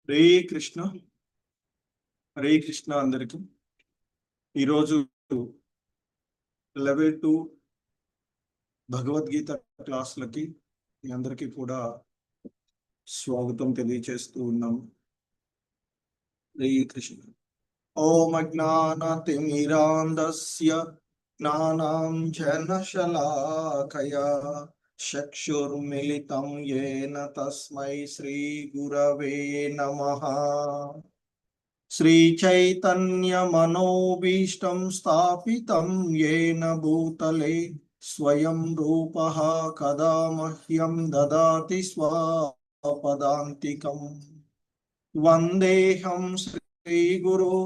హరే కృష్ణ. హరే కృష్ణ అందరికి. ఈరోజు లెవెల్ 2 భగవద్గీత క్లాసులకి మీ అందరికీ కూడా స్వాగతం తెలియచేస్తూ ఉన్నాం. హరే కృష్ణ. ఓం అజ్ఞానతిమిరాంధస్య జ్ఞానాంజనశలాకయా చక్షుర్మిలితం యేన తస్మై శ్రీ గురవే నమః. श्रीचैतन्यमनोभीष्टं स्थापितं येन भूतले स्वयं रूपः कदा मह्यं ददाति स्वपदान्तिकम्. वन्देऽहं श्रीगुरो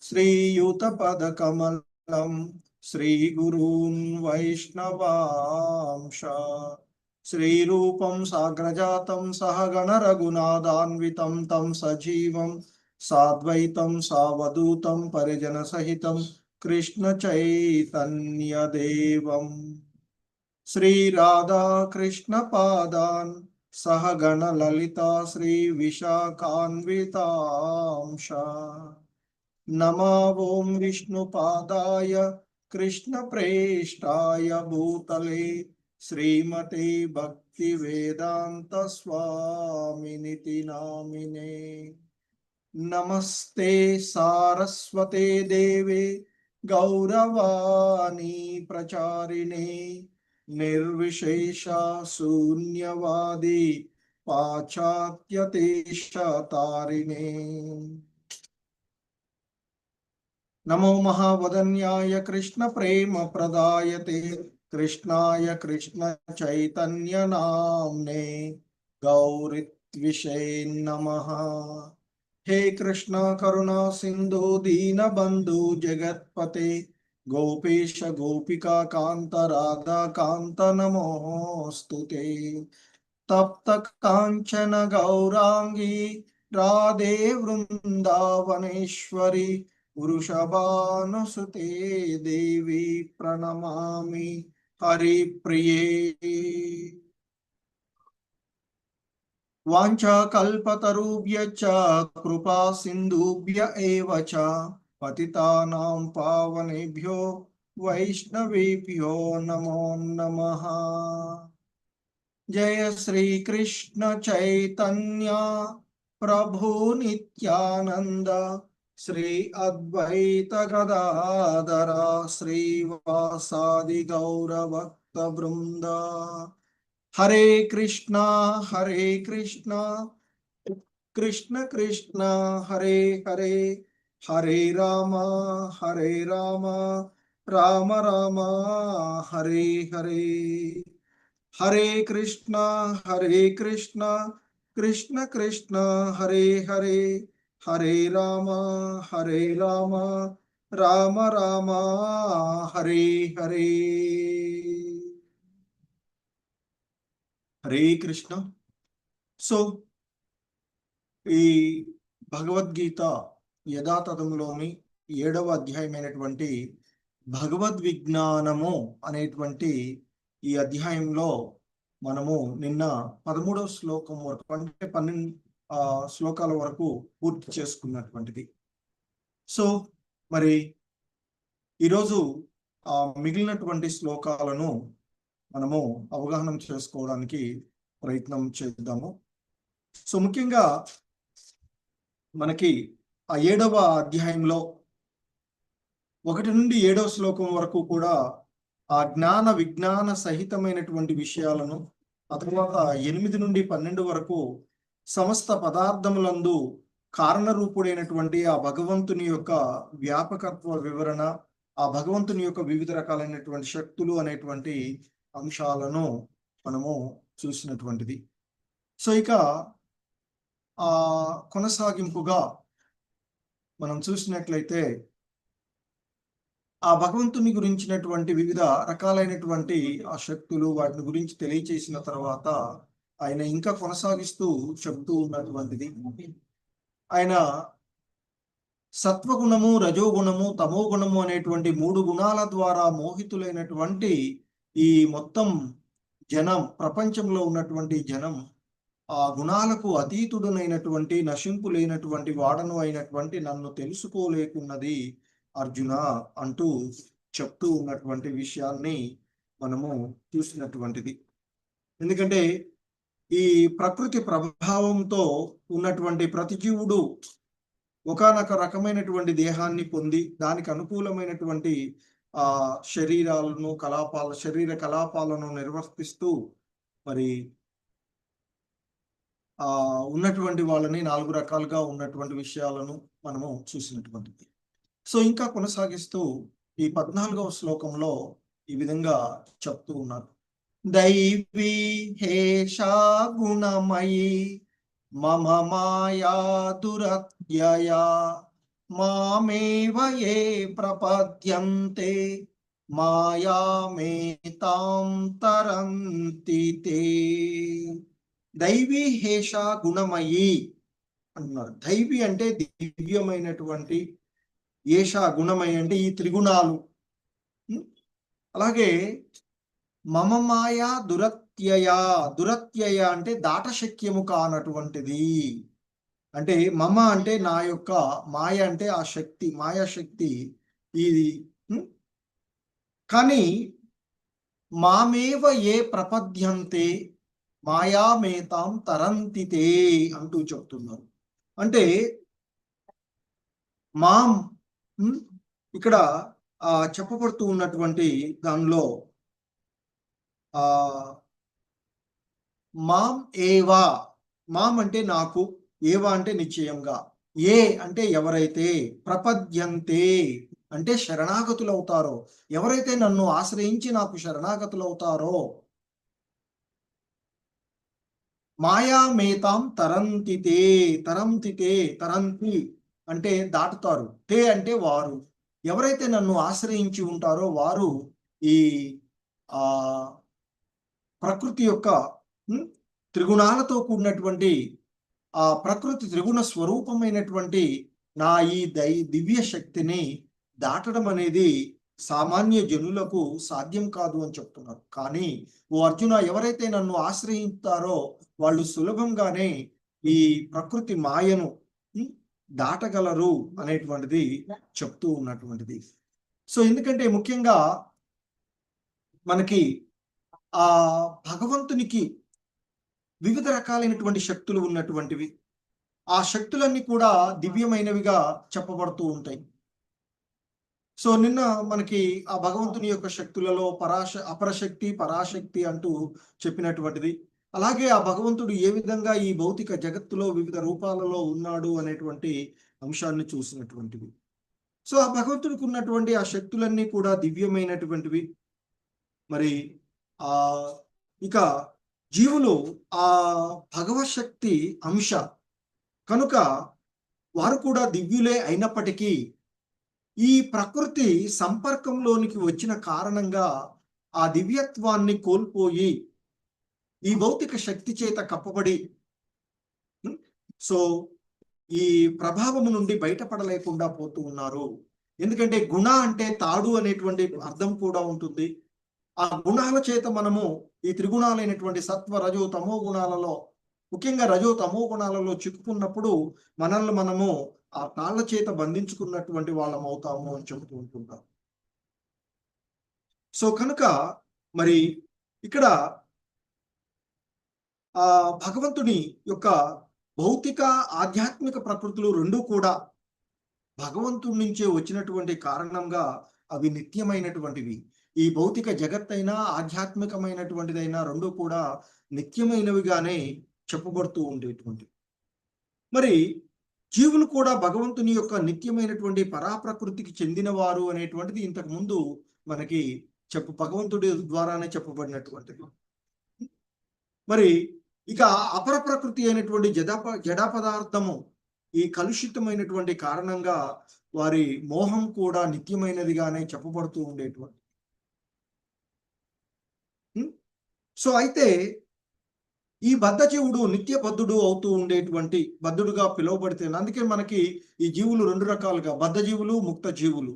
श्रीयुतपदकमलं श्रीगुरून् वैष्णवांश श्रीरूपं साग्रजातं सहगण रघुनाथान्वितं तं सजीवं साद्वैतं सावधूतं परिजन सहितं कृष्ण चैतन्य देवं श्री राधा कृष्ण पादान् सहगण ललिता श्री विशाखान्वितांश. नमो ओं विष्णुपादाय कृष्ण प्रेष्ठाय भूतले श्रीमते भक्ति वेदांत स्वामिनिति नामिने. नमस्ते सारस्वते देवे गौरवाणी प्रचारिणे निर्विशेष शून्यवादी पाश्चात्यदेशतारिणे. नमो महावदन्याय कृष्ण प्रेम प्रदायते कृष्णाय कृष्ण चैतन्य नाम्ने गौरीत्विषे नमः. हे कृष्ण करुणा सिंधु दीन बंधु जगत्पते गोपेश गोपिका कांत राधा कांत नमोस्तुते. तप्त कांचन गौरांगी राधे वृंदावनेश्वरी वृषभानुसुते देवी प्रणमामि हरिप्रिये. वाञ्छाकल्पतरुभ्यश्च कृपा सिन्धुभ्य एव च पतितानां पावनेभ्यो वैष्णवेभ्यो नमो नमः. जय श्री कृष्ण चैतन्य प्रभु नित्यानंद श्री अद्वैत गदाधर श्रीवासादि गौरभक्त वृंद. हरे कृष्णा कृष्ण कृष्ण हरे हरे हरे राम राम राम हरे हरे. हरे कृष्ण कृष्ण कृष्ण हरे हरे हरे राम राम राम हरे हरे. హరే కృష్ణ. సో ఈ భగవద్గీత యథాతథంలోని 7వ అధ్యాయమైనటువంటి భగవద్విజ్ఞానము అనేటువంటి ఈ అధ్యాయంలో మనము నిన్న 13వ శ్లోకం వరకు అంటే 12 శ్లోకాల వరకు పూర్తి చేసుకున్నటువంటిది. సో మరి ఈరోజు మిగిలినటువంటి శ్లోకాలను మనము అవగాహన చేసుకోవడానికి ప్రయత్నం చేద్దాము. సో ముఖ్యంగా మనకి ఆ 7వ అధ్యాయంలో 1 నుండి 7వ శ్లోకం వరకు కూడా ఆ జ్ఞాన విజ్ఞాన సహితమైనటువంటి విషయాలను, ఆ తర్వాత 8 నుండి 12 వరకు సమస్త పదార్థములందు కారణరూపుడైనటువంటి ఆ భగవంతుని యొక్క వ్యాపకత్వ వివరణ, ఆ భగవంతుని యొక్క వివిధ రకాలైనటువంటి శక్తులు అనేటువంటి అంశాలను మనము చూసినటువంటిది. సో ఇక ఆ కొనసాగింపుగా మనం చూసినట్లయితే ఆ భగవంతుని గురించినటువంటి వివిధ రకాలైనటువంటి ఆ శక్తులు వాటిని గురించి తెలియచేసిన తర్వాత ఆయన ఇంకా కొనసాగిస్తూ చెబుతూ ఉన్నటువంటిది, ఆయన సత్వగుణము, రజోగుణము, తమోగుణము అనేటువంటి 3 గుణాల ద్వారా మోహితులైనటువంటి ఈ మొత్తం జనం, ప్రపంచంలో ఉన్నటువంటి జనం ఆ గుణాలకు అతీతుడనైనటువంటి నశింపు లేనటువంటి వాడను అయినటువంటి నన్ను తెలుసుకోలేకున్నది అర్జున అంటూ చెప్తూ ఉన్నటువంటి విషయాన్ని మనము చూసినటువంటిది. ఎందుకంటే ఈ ప్రకృతి ప్రభావంతో ఉన్నటువంటి ప్రతి జీవుడు ఒకానొక రకమైనటువంటి దేహాన్ని పొంది దానికి అనుకూలమైనటువంటి శరీర కలాపాలను నిర్వర్తిస్తూ మరి ఉన్నటువంటి వాళ్ళని 4 రకాలుగా ఉన్నటువంటి విషయాలను మనము చూసినటువంటిది. సో ఇంకా కొనసాగిస్తూ ఈ 14వ శ్లోకంలో ఈ విధంగా చెప్తూ ఉన్నారు. దైవీ హేషా గుణమయీ మమ మాయా దురత్యయా మామేవ ఏ ప్రపద్యంతే మాయామేతాం తరంతి తే. దైవీ హేష గుణమయీ అంటున్నారు. దైవీ అంటే దివ్యమైనటువంటి, ఏష గుణమయి అంటే ఈ త్రిగుణాలు. అలాగే మమ మాయ దురత్యయ, దురత్యయ అంటే దాటశక్యము కానటువంటిది. అంటే మమ అంటే నా యొక్క, మాయ అంటే ఆ శక్తి, మాయాశక్తి ఇది. కానీ మామేవ ఏ ప్రపద్యంతే మాయామేతాం తరంతితే అంటూ చెప్తున్నారు. అంటే మాం ఇక్కడ చెప్పబడుతూ ఉన్నటువంటి దానిలో మాం ఏవా, మాం అంటే నాకు, ఏవా అంటే నిశ్చయంగా, ఏ అంటే ఎవరైతే, ప్రపద్యంతే అంటే శరణాగతులవుతారో, ఎవరైతే నన్ను ఆశ్రయించి నాకు శరణాగతులవుతారో, మాయామేతాం తరంతితే, తరంతితే, తరంతి అంటే దాటుతారు, తే అంటే వారు, ఎవరైతే నన్ను ఆశ్రయించి ఉంటారో వారు ఈ ప్రకృతి యొక్క త్రిగుణాలతో కూడినటువంటి ఆ ప్రకృతి త్రిగుణ స్వరూపమైనటువంటి నా ఈ దివ్య శక్తిని దాటడం అనేది సామాన్య జనులకు సాధ్యం కాదు అని చెప్తున్నారు. కానీ ఓ అర్జున, ఎవరైతే నన్ను ఆశ్రయిస్తారో వాళ్ళు సులభంగానే ఈ ప్రకృతి మాయను దాటగలరు అనేటువంటిది చెప్తూ ఉన్నటువంటిది. సో ఎందుకంటే ముఖ్యంగా మనకి ఆ భగవంతునికి వివిధ రకాలైనటువంటి శక్తులు ఉన్నటువంటివి. ఆ శక్తులన్నీ కూడా దివ్యమైనవిగా చెప్పబడుతూ ఉంటాయి. సో నిన్న మనకి ఆ భగవంతుని యొక్క శక్తులలో అపరశక్తి, పరాశక్తి అంటూ చెప్పినటువంటిది. అలాగే ఆ భగవంతుడు ఏ విధంగా ఈ భౌతిక జగత్తులో వివిధ రూపాలలో ఉన్నాడు అనేటువంటి అంశాన్ని చూసినటువంటివి. సో ఆ భగవంతుడికి ఉన్నటువంటి ఆ శక్తులన్నీ కూడా దివ్యమైనటువంటివి. మరి ఇక జీవులు ఆ భగవశక్తి అంశ కనుక వారు కూడా దివ్యులే అయినప్పటికీ ఈ ప్రకృతి సంపర్కంలోనికి వచ్చిన కారణంగా ఆ దివ్యత్వాన్ని కోల్పోయి ఈ భౌతిక శక్తి చేత కప్పబడి సో ఈ ప్రభావము నుండి బయటపడలేకుండా పోతూ ఉన్నారు. ఎందుకంటే గుణ అంటే తాడు అనేటువంటి అర్థం కూడా ఉంటుంది. ఆ గుణాల చేత మనము ఈ త్రిగుణాలైనటువంటి సత్వ, రజో, తమో గుణాలలో, ముఖ్యంగా రజో తమో గుణాలలో చిక్కుకున్నప్పుడు మనల్ని మనము ఆ తాళ్ల చేత బంధించుకున్నటువంటి వాళ్ళం అవుతాము అని చెబుతూ ఉంటుంటాం. సో కనుక మరి ఇక్కడ ఆ భగవంతుని యొక్క భౌతిక, ఆధ్యాత్మిక ప్రకృతులు రెండూ కూడా భగవంతుడి నుంచే వచ్చినటువంటి కారణంగా అవి నిత్యమైనటువంటివి. ఈ భౌతిక జగత్తైనా ఆధ్యాత్మికమైనటువంటిదైనా రెండూ కూడా నిత్యమైనవిగానే చెప్పబడుతూ ఉండేటువంటి. మరి జీవులు కూడా భగవంతుని యొక్క నిత్యమైనటువంటి పరాప్రకృతికి చెందినవారు అనేటువంటిది ఇంతకు ముందు మనకి భగవంతుడి ద్వారానే చెప్పబడినటువంటిది. మరి ఇక అపర ప్రకృతి అయినటువంటి జడ పదార్థము ఈ కలుషితమైనటువంటి కారణంగా వారి మోహం కూడా నిత్యమైనదిగానే చెప్పబడుతూ ఉండేటువంటి. సో అయితే ఈ బద్ధజీవుడు నిత్య బద్ధుడు అవుతూ ఉండేటువంటి, బద్ధుడుగా పిలువబడితే, అందుకే మనకి ఈ జీవులు రెండు రకాలుగా, బద్ధజీవులు, ముక్త జీవులు.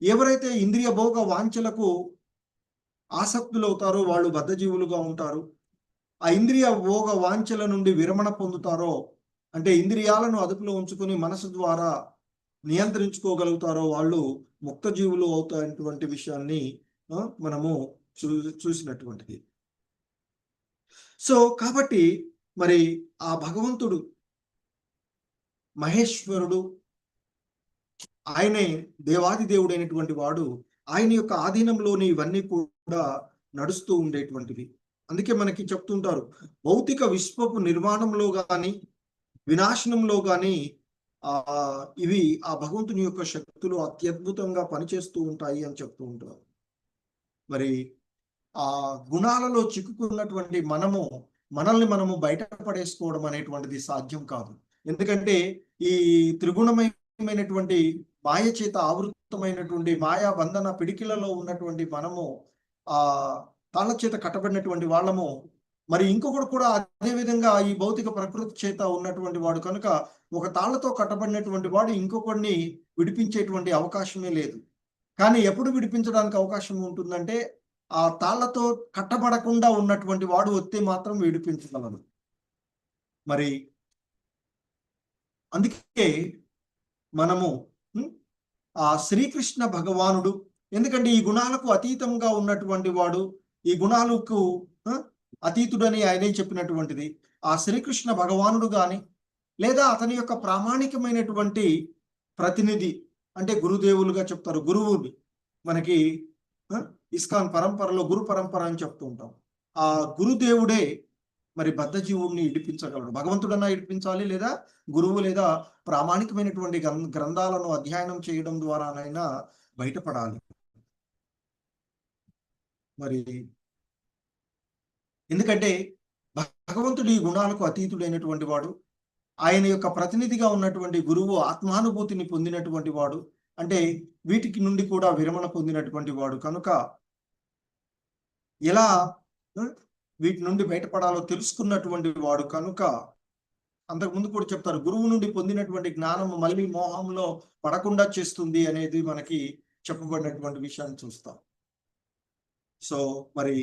ఎవరైతే ఇంద్రియ భోగ వాంఛలకు ఆసక్తులు అవుతారో వాళ్ళు బద్ధజీవులుగా ఉంటారు. ఆ ఇంద్రియ భోగ వాంఛల నుండి విరమణ పొందుతారో, అంటే ఇంద్రియాలను అదుపులో ఉంచుకొని మనసు ద్వారా నియంత్రించుకోగలుగుతారో వాళ్ళు ముక్త జీవులు అవుతాయటువంటి విషయాన్ని మనము చూసినటువంటిది. సో కాబట్టి మరి ఆ భగవంతుడు మహేశ్వరుడు, ఆయనే దేవాది దేవుడైనటువంటి వాడు, ఆయన యొక్క ఆధీనంలోని ఇవన్నీ కూడా నడుస్తూ ఉండేటువంటివి. అందుకే మనకి చెప్తుంటారు, భౌతిక విశ్వపు నిర్మాణంలో గాని వినాశనంలో గాని ఇవి ఆ భగవంతుని యొక్క శక్తులు అత్యద్భుతంగా పనిచేస్తూ ఉంటాయి అని చెప్తూ ఉంటారు. మరి ఆ గుణాలలో చిక్కుకున్నటువంటి మనల్ని మనము బయటపడేసుకోవడం అనేటువంటిది సాధ్యం కాదు. ఎందుకంటే ఈ త్రిగుణమయమైనటువంటి మాయ చేత ఆవృతమైనటువంటి మాయా బంధన పిడికిలలో ఉన్నటువంటి మనము ఆ తాళ్ళ చేత కట్టబడినటువంటి వాళ్ళము. మరి ఇంకొకడు కూడా అదే విధంగా ఈ భౌతిక ప్రకృతి చేత ఉన్నటువంటి వాడు కనుక ఒక తాళ్లతో కట్టబడినటువంటి వాడు ఇంకొకడిని విడిపించేటువంటి అవకాశమే లేదు. కానీ ఎప్పుడు విడిపించడానికి అవకాశం ఉంటుందంటే ఆ తాళ్లతో కట్టబడకుండా ఉన్నటువంటి వాడు వస్తే మాత్రం విడిపించగలడు. మరి అందుకే మనము ఆ శ్రీకృష్ణ భగవానుడు, ఎందుకంటే ఈ గుణాలకు అతీతంగా ఉన్నటువంటి వాడు, ఈ గుణాలకు అతీతుడని ఆయనే చెప్పినటువంటిది. ఆ శ్రీకృష్ణ భగవానుడు గాని లేదా అతని యొక్క ప్రామాణికమైనటువంటి ప్రతినిధి, అంటే గురుదేవులుగా చెప్తారు, గురువుని మనకి ఇస్కాన్ పరంపరలో గురు పరంపర అని చెప్తూ ఉంటాం. ఆ గురుదేవుడే మరి బద్ధజీవుడిని ఇడిపించగలడు. భగవంతుడన్నా ఇడిపించాలి, లేదా గురువు లేదా ప్రామాణికమైనటువంటి గ్రంథాలను అధ్యయనం చేయడం ద్వారానైనా బయటపడాలి. మరి ఎందుకంటే భగవంతుడు ఈ గుణాలకు అతీతుడైనటువంటి వాడు, ఆయన యొక్క ప్రతినిధిగా ఉన్నటువంటి గురువు ఆత్మానుభూతిని పొందినటువంటి వాడు, అంటే వీటికి నుండి కూడా విరమణ పొందినటువంటి వాడు కనుక ఎలా వీటి నుండి బయటపడాలో తెలుసుకున్నటువంటి వాడు కనుక అంతకుముందు కూడా చెప్తారు, గురువు నుండి పొందినటువంటి జ్ఞానము మళ్ళీ మోహంలో పడకుండా చేస్తుంది అనేది మనకి చెప్పబడినటువంటి విషయాన్ని చూస్తాం. సో మరి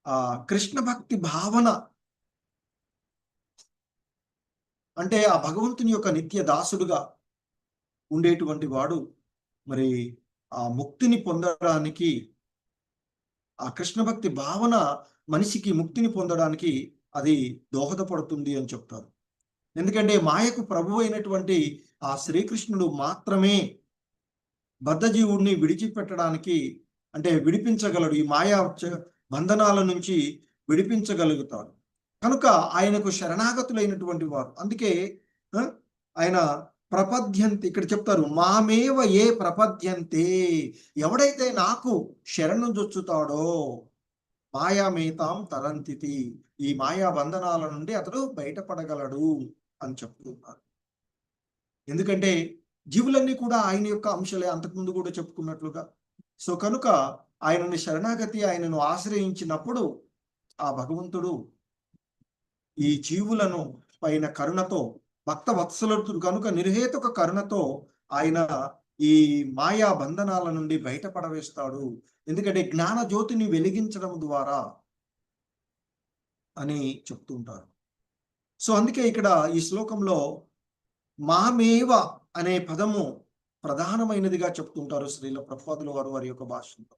ఆ కృష్ణ భక్తి భావన అంటే ఆ భగవంతుని యొక్క నిత్య దాసుడుగా ఉండేటువంటి వాడు మరి ఆ ముక్తిని పొందడానికి, ఆ కృష్ణ భక్తి భావన మనిషికి ముక్తిని పొందడానికి అది దోహదపడుతుంది అని చెప్తారు. ఎందుకంటే మాయకు ప్రభు అయినటువంటి ఆ శ్రీకృష్ణుడు మాత్రమే బద్ధజీవుడిని విడిచిపెట్టడానికి, అంటే విడిపించగలడు, ఈ మాయా బంధనాల నుంచి విడిపించగలుగుతాడు కనుక ఆయనకు శరణాగతులైనటువంటి వారు. అందుకే ఆయన ప్రపద్యంతి, ఇక్కడ చెప్తారు, మామేవ ఏ ప్రపద్యంతే, ఎవడైతే నాకు శరణు జొచ్చుతాడో మాయామేతాం తరంతితి, ఈ మాయా బంధనాల నుండి అతడు బయటపడగలడు అని చెప్తున్నారు. ఎందుకంటే జీవులన్నీ కూడా ఆయన యొక్క అంశాలే, అంతకుముందు కూడా చెప్పుకున్నట్లుగా. సో కనుక ఆయనని శరణాగతి, ఆయనను ఆశ్రయించినప్పుడు ఆ భగవంతుడు ఈ జీవులను పైన కరుణతో, భక్త వత్సలుడు కనుక నిర్హేతుక కరుణతో ఆయన ఈ మాయా బంధనాల నుండి బయటపడవేస్తాడు. ఎందుకంటే జ్ఞాన జ్యోతిని వెలిగించడం ద్వారా అని చెప్తుంటారు. సో అందుకే ఇక్కడ ఈ శ్లోకంలో మామేవ అనే పదము ప్రధానమైనదిగా చెప్తుంటారు శ్రీల ప్రభుపాదుల వారు వారి యొక్క భాషలో.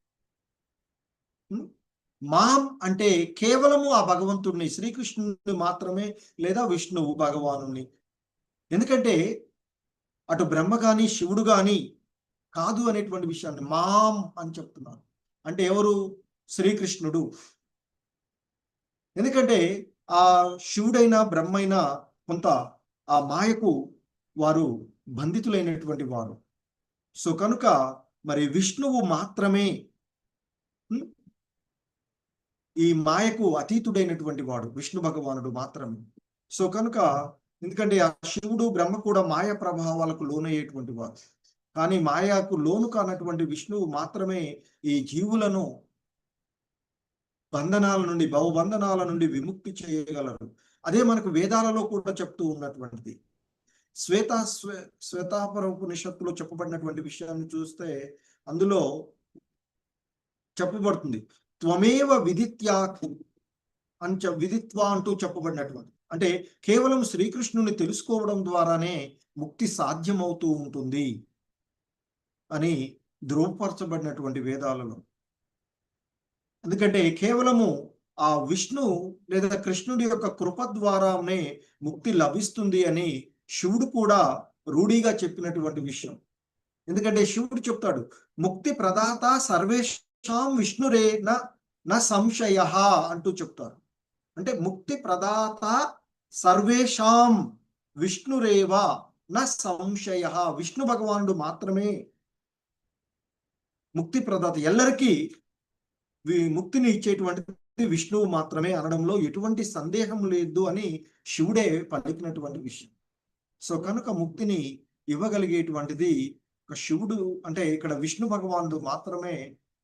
మాం అంటే కేవలము ఆ భగవంతుడిని, శ్రీకృష్ణుని మాత్రమే, లేదా విష్ణువు భగవానుని. ఎందుకంటే అటు బ్రహ్మ గాని శివుడు గాని కాదు అనేటువంటి విషయాన్ని మాం అని చెప్తున్నారు. అంటే ఎవరు? శ్రీకృష్ణుడు. ఎందుకంటే ఆ శివుడైనా బ్రహ్మైనా కొంత ఆ మాయకు వారు బంధితులైనటువంటి వారు. సో కనుక మరి విష్ణువు మాత్రమే ఈ మాయకు అతీతుడైనటువంటి వాడు, విష్ణు భగవానుడు మాత్రమే. సో కనుక ఎందుకంటే ఆ శివుడు బ్రహ్మ కూడా మాయ ప్రభావాలకు లోనయ్యేటువంటి వారు, కానీ మాయకు లోను కానటువంటి విష్ణువు మాత్రమే ఈ జీవులను బంధనాల నుండి, భవబంధనాల నుండి విముక్తి చేయగలరు. అదే మనకు వేదాలలో కూడా చెప్తూ ఉన్నటువంటిది. శ్వేతాపరోపనిషత్తులో చెప్పబడినటువంటి విషయాన్ని చూస్తే అందులో చెప్పబడుతుంది, త్వమేవ విదిత్యాఖి విదిత్వ అంటూ చెప్పబడినటువంటి, అంటే కేవలం శ్రీకృష్ణుని తెలుసుకోవడం ద్వారానే ముక్తి సాధ్యమవుతూ ఉంటుంది అని ధృవపరచబడినటువంటి వేదాలలో. ఎందుకంటే కేవలము ఆ విష్ణు లేదా కృష్ణుడి యొక్క కృప ద్వారానే ముక్తి లభిస్తుంది అని శివుడు కూడా రూఢిగా చెప్పినటువంటి విషయం. ఎందుకంటే శివుడు చెప్తాడు, ముక్తి ప్రదాత సర్వేషాం విష్ణురే న సంశయ అంటూ చెప్తారు. అంటే ముక్తి ప్రదాత సర్వేషాం విష్ణురేవ న సంశయ, విష్ణు భగవానుడు మాత్రమే ముక్తి ప్రదాత, ఎల్లరికీ ముక్తిని ఇచ్చేటువంటి విష్ణువు మాత్రమే అనడంలో ఎటువంటి సందేహం లేదు అని శివుడే పలికినటువంటి విషయం. సో కనుక ముక్తిని ఇవ్వగలిగేటువంటిది ఒక శివుడు, అంటే ఇక్కడ విష్ణు భగవానుడు మాత్రమే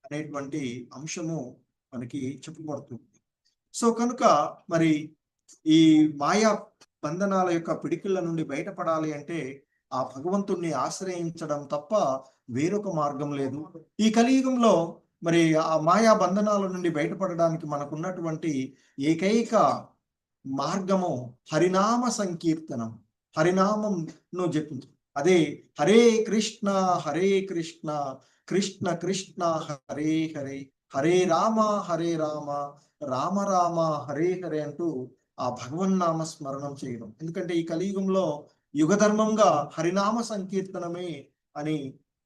అనేటువంటి అంశము మనకి చెప్పబడుతుంది. సో కనుక మరి ఈ మాయా బంధనాల యొక్క పిడికిళ్ళ నుండి బయటపడాలి అంటే ఆ భగవంతుణ్ణి ఆశ్రయించడం తప్ప వేరొక మార్గం లేదు. ఈ కలియుగంలో మరి ఆ మాయా బంధనాల నుండి బయటపడడానికి మనకున్నటువంటి ఏకైక మార్గము హరినామ సంకీర్తనం, హరినామంను జపించు. అదే హరే కృష్ణ కృష్ణ కృష్ణ హరే హరే, హరే రామ రామ రామ హరే హరే అంటూ ఆ భగవన్నామ స్మరణం చేయడం. ఎందుకంటే ఈ కలియుగంలో యుగధర్మంగా హరినామ సంకీర్తనమే అని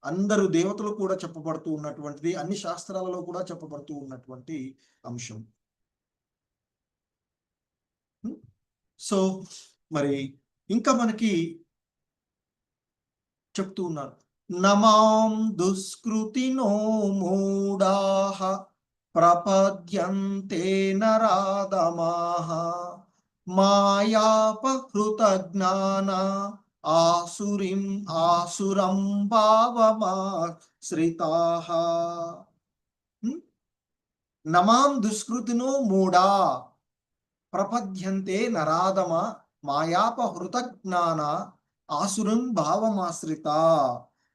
అందరూ దేవతలు కూడా చెప్పబడుతూ ఉన్నటువంటిది, అన్ని శాస్త్రాలలో కూడా చెప్పబడుతూ ఉన్నటువంటి అంశం. సో మరి ఇంకా మనకి చెప్తూ ఉన్నారు, నమాం దుష్కృతినో మూఢాః ప్రపద్యంతే నరాధమాః మాయాపహృత జ్ఞాన ఆసురం భావమాశ్రితాః. నమాం దుష్కృతినో మూఢా ప్రపద్యంతే నరాధమ మాయాపహృత జ్ఞాన ఆసురం భావమాశ్రిత.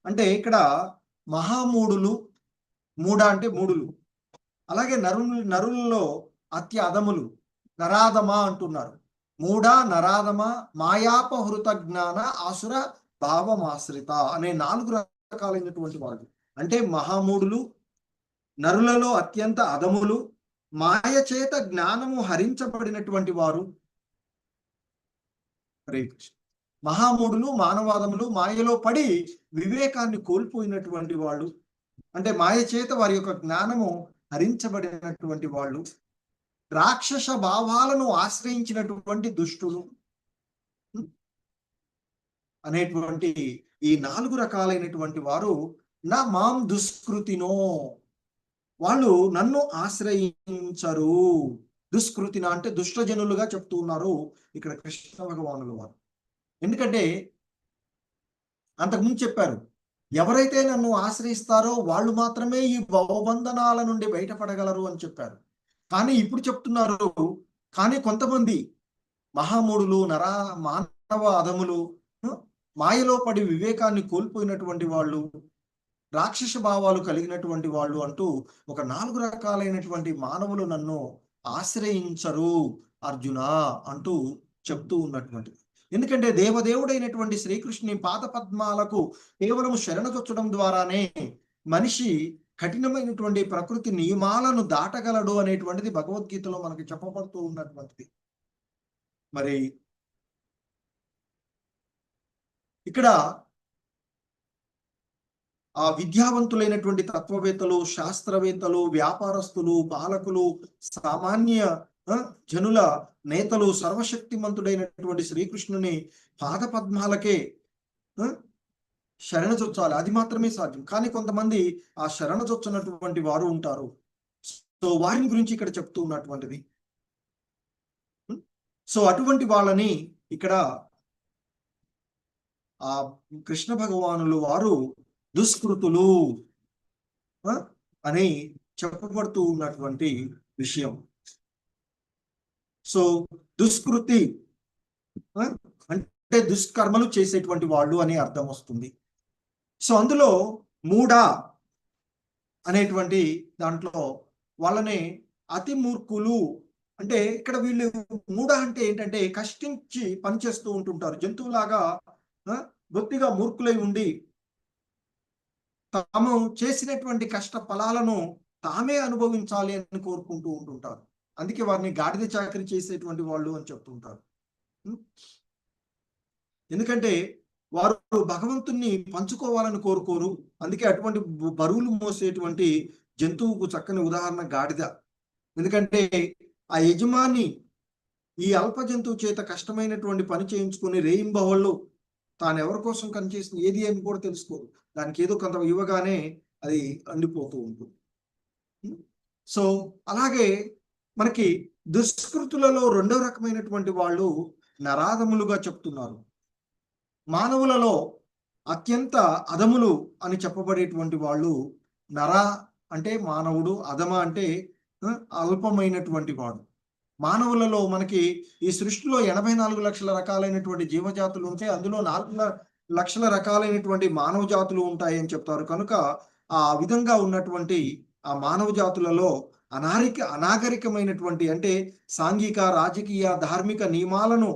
అంటే ఇక్కడ మహామూఢులు, మూఢ అంటే మూఢులు, అలాగే నరులలో అత్య అధములు నరాధమ అంటున్నారు. మూఢ, నరాధమ, మాయాపహృత జ్ఞాన, ఆసుర భావమాశ్రిత అనే 4 రకాలైనటువంటి వాళ్ళు. అంటే మహామూఢులు, నరులలో అత్యంత అధములు, మాయ చేత జ్ఞానము హరించబడినటువంటి వారు. మహామూఢులు, మానవాదములు, మాయలో పడి వివేకాన్ని కోల్పోయినటువంటి వాళ్ళు, అంటే మాయ చేత వారి యొక్క జ్ఞానము హరించబడినటువంటి వాళ్ళు, రాక్షస భావాలను ఆశ్రయించినటువంటి దుష్టులు అనేటువంటి ఈ 4 రకాలైనటువంటి వారు నా మాం దుష్కృతినో, వాళ్ళు నన్ను ఆశ్రయించరు. దుష్కృతిన అంటే దుష్టజనులుగా చెప్తూ ఉన్నారు ఇక్కడ కృష్ణ భగవానులు వారు. ఎందుకంటే అంతకుముందు చెప్పారు, ఎవరైతే నన్ను ఆశ్రయిస్తారో వాళ్ళు మాత్రమే ఈ భవబంధనాల నుండి బయటపడగలరు అని చెప్పారు. కానీ ఇప్పుడు చెప్తున్నారు, కానీ కొంతమంది మహామూఢులు, మానవ అధములు, మాయలో పడి వివేకాన్ని కోల్పోయినటువంటి వాళ్ళు, రాక్షస భావాలు కలిగినటువంటి వాళ్ళు అంటూ ఒక 4 రకాలైనటువంటి మానవులు నన్ను ఆశ్రయించరు అర్జున అంటూ చెప్తూ ఉన్నటువంటి. ఎందుకంటే దేవదేవుడైనటువంటి శ్రీకృష్ణుని పాద పద్మాలకు కేవలం శరణొచ్చడం ద్వారానే మనిషి కఠినమైనటువంటి ప్రకృతి నియమాలను దాటగలడు అనేటువంటిది భగవద్గీతలో మనకి చెప్పబడుతూ ఉన్నటువంటిది. మరి ఇక్కడ ఆ విద్యావంతులైనటువంటి తత్వవేత్తలు, శాస్త్రవేత్తలు, వ్యాపారస్తులు, పాలకులు, సామాన్య జనుల నేతలు సర్వశక్తిమంతుడైనటువంటి శ్రీకృష్ణుని పాద పద్మాలకే శరణజొచ్చాలి, అది మాత్రమే సాధ్యం. కానీ కొంతమంది ఆ శరణజొచ్చినటువంటి వారు ఉంటారు. సో వారిని గురించి ఇక్కడ చెప్తూ ఉన్నటువంటిది. సో అటువంటి వాళ్ళని ఇక్కడ ఆ కృష్ణ భగవానులు వారు దుష్కృతులు అని చెప్పబడుతూ ఉన్నటువంటి విషయం. సో దుష్కృతి అంటే దుష్కర్మలు చేసేటువంటి వాళ్ళు అని అర్థం వస్తుంది. సో అందులో మూఢ అనేటువంటి దాంట్లో వాళ్ళని అతి మూర్ఖులు అంటే ఇక్కడ వీళ్ళు మూఢ అంటే ఏంటంటే కష్టించి పనిచేస్తూ ఉంటుంటారు. జంతువులాగా బొత్తిగా మూర్ఖులై ఉండి తాము చేసినటువంటి కష్ట ఫలాలను తామే అనుభవించాలి అని కోరుకుంటూ ఉంటుంటారు. అందుకే వారిని గాడిద చాకరీ చేసేటువంటి వాళ్ళు అని చెప్తుంటారు. ఎందుకంటే వారు భగవంతుణ్ణి పంచుకోవాలని కోరుకోరు. అందుకే అటువంటి బరువులు మోసేటువంటి జంతువుకు చక్కని ఉదాహరణ గాడిద. ఎందుకంటే ఆ యజమాని ఈ అల్ప జంతువు చేత కష్టమైనటువంటి పని చేయించుకొని రేయింబవళ్ళు తాను ఎవరి కోసం పనిచేసింది ఏది అని కూడా తెలుసుకోరు. దానికి ఏదో కొంత ఇవ్వగానే అది అండిపోతూ ఉంటుంది. సో అలాగే మనకి దుష్కృతులలో రెండో రకమైనటువంటి వాళ్ళు నరాధములుగా చెప్తున్నారు. మానవులలో అత్యంత అధములు అని చెప్పబడేటువంటి వాళ్ళు నర అంటే మానవుడు, అధమ అంటే అల్పమైనటువంటి వాడు. మానవులలో మనకి ఈ సృష్టిలో 84 లక్షల రకాలైనటువంటి జీవజాతులు ఉంటే అందులో 4 లక్షల రకాలైనటువంటి మానవ జాతులు ఉంటాయని చెప్తారు. కనుక ఆ విధంగా ఉన్నటువంటి ఆ మానవ జాతులలో అనాగరికమైనటువంటి అంటే సాంఘిక, రాజకీయ, ధార్మిక నియమాలను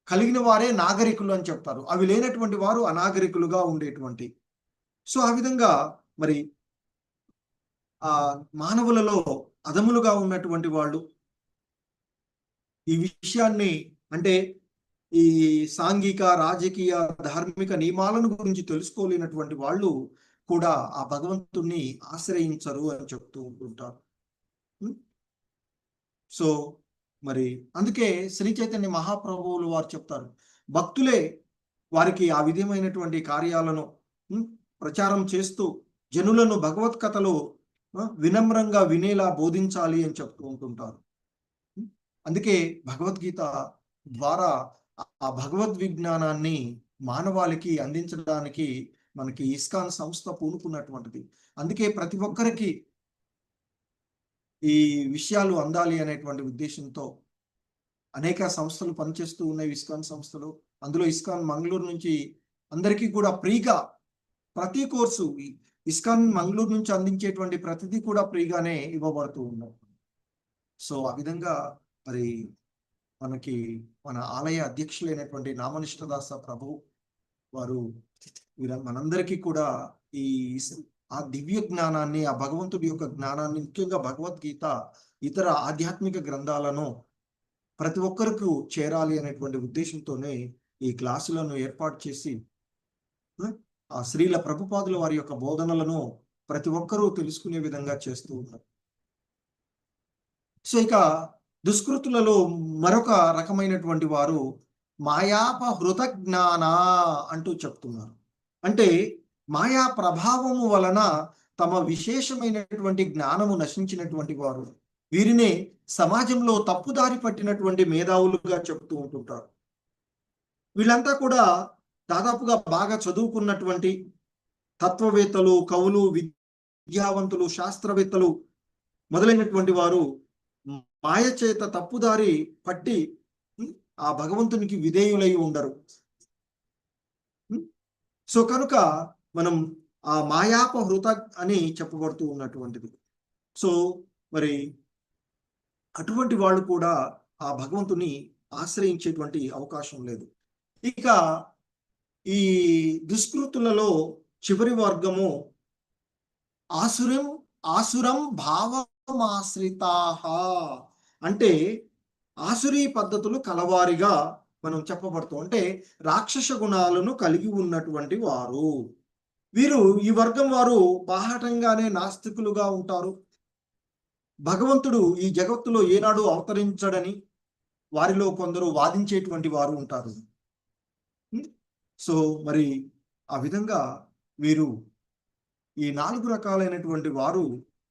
కలిగిన వారే నాగరికులు అని చెప్తారు. అవి లేనటువంటి వారు అనాగరికులుగా ఉండేటువంటి. సో ఆ విధంగా మరి ఆ మానవులలో అధములుగా ఉన్నటువంటి వాళ్ళు ఈ విషయాన్ని అంటే ఈ సాంఘిక, రాజకీయ, ధార్మిక నియమాలను గురించి తెలుసుకోలేనటువంటి వాళ్ళు కూడా ఆ భగవంతుణ్ణి ఆశ్రయించరు అని చెప్తూ ఉంటుంటారు. సో మరి అందుకే శ్రీ చైతన్య మహాప్రభువులు వారు చెప్తారు, భక్తులే వారికి ఆ విధమైనటువంటి కార్యాలను ప్రచారం చేస్తూ జనులను భగవత్ కథలో వినమ్రంగా వినేలా బోధించాలి అని చెప్తూ ఉంటుంటారు. అందుకే భగవద్గీత ద్వారా ఆ భగవద్ విజ్ఞానాన్ని మానవాళికి అందించడానికి మనకి ఇస్కాన్ సంస్థ పూనుకున్నటువంటిది. అందుకే ప్రతి ఒక్కరికి ఈ విషయాలు అందాలి అనేటువంటి ఉద్దేశంతో అనేక సంస్థలు పనిచేస్తూ ఉన్నాయి. ఇస్కాన్ సంస్థలు, అందులో ఇస్కాన్ మంగళూరు నుంచి అందరికీ కూడా ఫ్రీగా ప్రతి కోర్సు ఇస్కాన్ మంగళూరు నుంచి అందించేటువంటి ప్రతిదీ కూడా ఫ్రీగానే ఇవ్వబడుతూ ఉన్నాయి. సో ఆ విధంగా మరి మనకి మన ఆలయ అధ్యక్షులైనటువంటి నామనిష్టదాస ప్రభు వారు మనందరికీ కూడా ఈ ఆ దివ్య జ్ఞానాన్ని, ఆ భగవంతుడి యొక్క జ్ఞానాన్ని, ముఖ్యంగా భగవద్గీత, ఇతర ఆధ్యాత్మిక గ్రంథాలను ప్రతి ఒక్కరికి చేరాలి అనేటువంటి ఉద్దేశంతోనే ఈ క్లాసులను ఏర్పాటు చేసి ఆ శ్రీల ప్రభుపాదుల వారి యొక్క బోధనలను ప్రతి ఒక్కరూ తెలుసుకునే విధంగా చేస్తూ ఉన్నారు. సో ఇక దుష్కృతులలో మరొక రకమైనటువంటి వారు మాయాపహృత జ్ఞాన అంటూ చెప్తున్నారు. అంటే మాయా ప్రభావము వలన తమ విశేషమైనటువంటి జ్ఞానము నశించినటువంటి వారు, వీరినే సమాజంలో తప్పుదారి పట్టినటువంటి మేధావులుగా చెప్తూ ఉంటుంటారు. వీళ్ళంతా కూడా దాదాపుగా బాగా చదువుకున్నటువంటి తత్వవేత్తలు, కవులు, విద్యావంతులు, శాస్త్రవేత్తలు మొదలైనటువంటి వారు మాయ చేత తప్పుదారి పట్టి ఆ భగవంతునికి విధేయులై ఉండరు. సో కనుక మనం ఆ మాయాపహృత అని చెప్పబడుతూ ఉన్నటువంటిది. సో మరి అటువంటి వాళ్ళు కూడా ఆ భగవంతుని ఆశ్రయించేటువంటి అవకాశం లేదు. ఇక ఈ దుష్కృతులలో చివరి వర్గము ఆసురం భావమాశ్రితాహ అంటే ఆసురీ పద్ధతులు కలవారిగా మనం చెప్పబడుతూ, అంటే రాక్షస గుణాలను కలిగి ఉన్నటువంటి వారు. వీరు ఈ వర్గం వారు బాహటంగానే నాస్తికులుగా ఉంటారు. భగవంతుడు ఈ జగత్తులో ఏనాడు అవతరించడని వారిలో కొందరు వాదించేటువంటి వారు ఉంటారు. సో మరి ఆ విధంగా వీరు ఈ 4 రకాలైనటువంటి వారు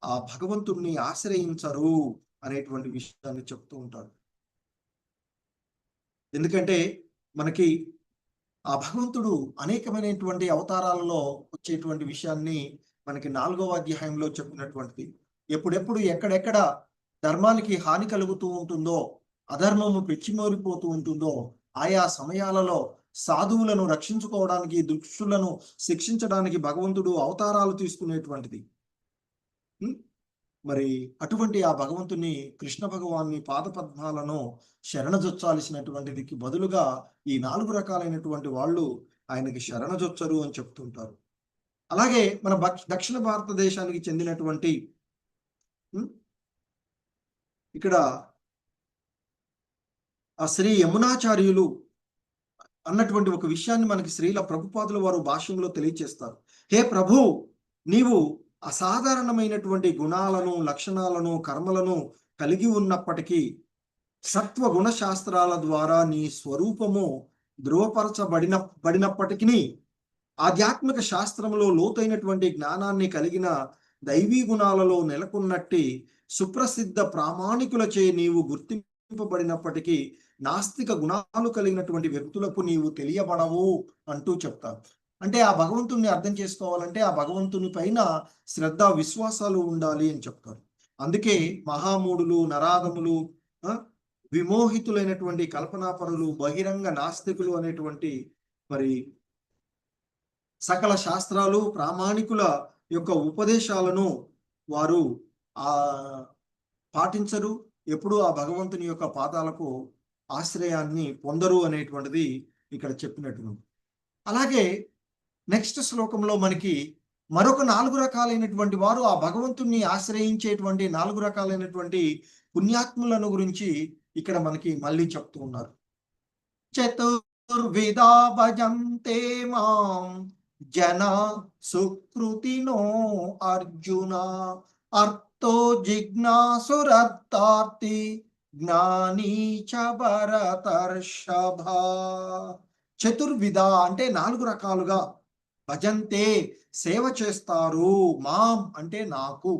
ఆ భగవంతుణ్ణి ఆశ్రయించరు అనేటువంటి విషయాన్ని చెప్తూ ఉంటారు. ఎందుకంటే మనకి ఆ భగవంతుడు అనేకమైనటువంటి అవతారాలలో వచ్చేటువంటి విషయాన్ని మనకి 4వ అధ్యాయంలో చెప్పినటువంటిది. ఎప్పుడెప్పుడు ఎక్కడెక్కడ ధర్మానికి హాని కలుగుతూ ఉంటుందో, అధర్మము పెచ్చిమోరిపోతూ ఉంటుందో, ఆయా సమయాలలో సాధువులను రక్షించుకోవడానికి, దుష్టులను శిక్షించడానికి భగవంతుడు అవతారాలు తీసుకునేటువంటిది. మరి అటువంటి ఆ భగవంతుని కృష్ణ భగవాన్ని పాదపద్మాలను శరణజొచ్చాల్సినటువంటిదికి బదులుగా ఈ 4 రకాలైనటువంటి వాళ్ళు ఆయనకి శరణజొచ్చరు అని చెప్తుంటారు. అలాగే మన దక్షిణ భారతదేశానికి చెందినటువంటి ఇక్కడ ఆ శ్రీ యమునాచార్యులు అన్నటువంటి ఒక విషయాన్ని మనకి శ్రీల ప్రభుపాదుల వారు భాష్యంలో తెలియచేస్తారు. హే ప్రభు, నీవు అసాధారణమైనటువంటి గుణాలను, లక్షణాలను, కర్మలను కలిగి ఉన్నప్పటికీ సత్వ గుణ శాస్త్రాల ద్వారా నీ స్వరూపము బడినప్పటికీ ఆధ్యాత్మిక శాస్త్రంలో లోతైనటువంటి జ్ఞానాన్ని కలిగిన దైవీ గుణాలలో నెలకొన్నట్టి సుప్రసిద్ధ ప్రామాణికులచే నీవు గుర్తింపబడినప్పటికీ నాస్తిక గుణాలు కలిగినటువంటి వ్యక్తులకు నీవు తెలియబడవు అంటూ చెప్తారు. అంటే ఆ భగవంతుని అర్థం చేసుకోవాలంటే ఆ భగవంతుని పైన శ్రద్ధ విశ్వాసాలు ఉండాలి అని చెప్తారు. అందుకే మహామూఢులు, నరాధములు, విమోహితులైనటువంటి కల్పనాపరులు, బహిరంగ నాస్తికులు అనేటువంటి మరి సకల శాస్త్రాలు, ప్రామాణికుల యొక్క ఉపదేశాలను వారు పాటించరు. ఎప్పుడూ ఆ భగవంతుని యొక్క పాదాలకు ఆశ్రయాన్ని పొందరు అనేటువంటిది ఇక్కడ చెప్పినటువంటి. అలాగే నెక్స్ట్ శ్లోకంలో మనకి మరొక 4 రకాలైనటువంటి వారు ఆ భగవంతుని ఆశ్రయించేటువంటి 4 రకాలైనటువంటి పుణ్యాత్ములను గురించి ఇక్కడ మనకి మళ్ళీ చెప్తూ ఉన్నారు. చతుర్విధా భజంతే మాం జన సుకృతినో అర్జున అర్థో జిజ్ఞాసురర్థార్థి జ్ఞానీ చ భరతర్షభ. చతుర్విధ అంటే 4 రకాలుగా భజంతే సేవ చేస్తారు, మాం అంటే నాకు,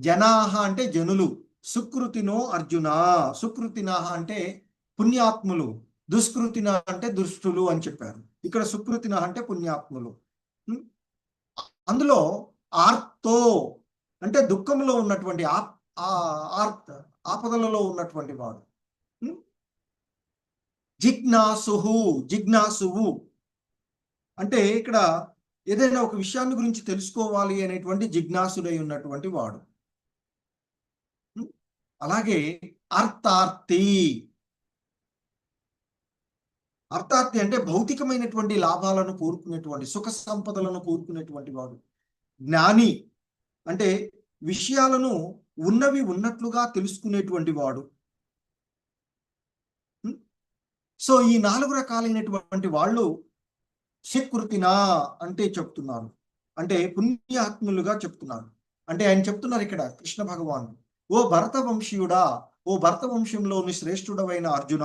జనాహ అంటే జనులు, సుకృతినో అర్జున సుకృతిన అంటే పుణ్యాత్ములు, దుష్కృతిన అంటే దుష్టులు అని చెప్పారు. ఇక్కడ సుకృతిన అంటే పుణ్యాత్ములు. అందులో ఆర్తో అంటే దుఃఖంలో ఉన్నటువంటి ఆపదలలో ఉన్నటువంటి వాడు, జిజ్ఞాసువు అంటే ఇక్కడ ఏదైనా ఒక విషయాన్ని గురించి తెలుసుకోవాలి అనేటువంటి జిజ్ఞాసుడై ఉన్నటువంటి వాడు. అలాగే అర్థార్థి అంటే భౌతికమైనటువంటి లాభాలను కోరుకునేటువంటి, సుఖ సంపదలను కోరుకునేటువంటి వాడు. జ్ఞాని అంటే విషయాలను ఉన్నవి ఉన్నట్లుగా తెలుసుకునేటువంటి వాడు. సో ఈ 4 రకాలైనటువంటి వాళ్ళు సుకృతినా అంటే చెప్తున్నారు, అంటే పుణ్యాత్ములుగా చెప్తున్నారు. అంటే ఆయన చెప్తున్నారు ఇక్కడ కృష్ణ భగవాన్, ఓ భరత వంశీయుడా, ఓ భరత వంశంలోని శ్రేష్ఠుడవైన అర్జున,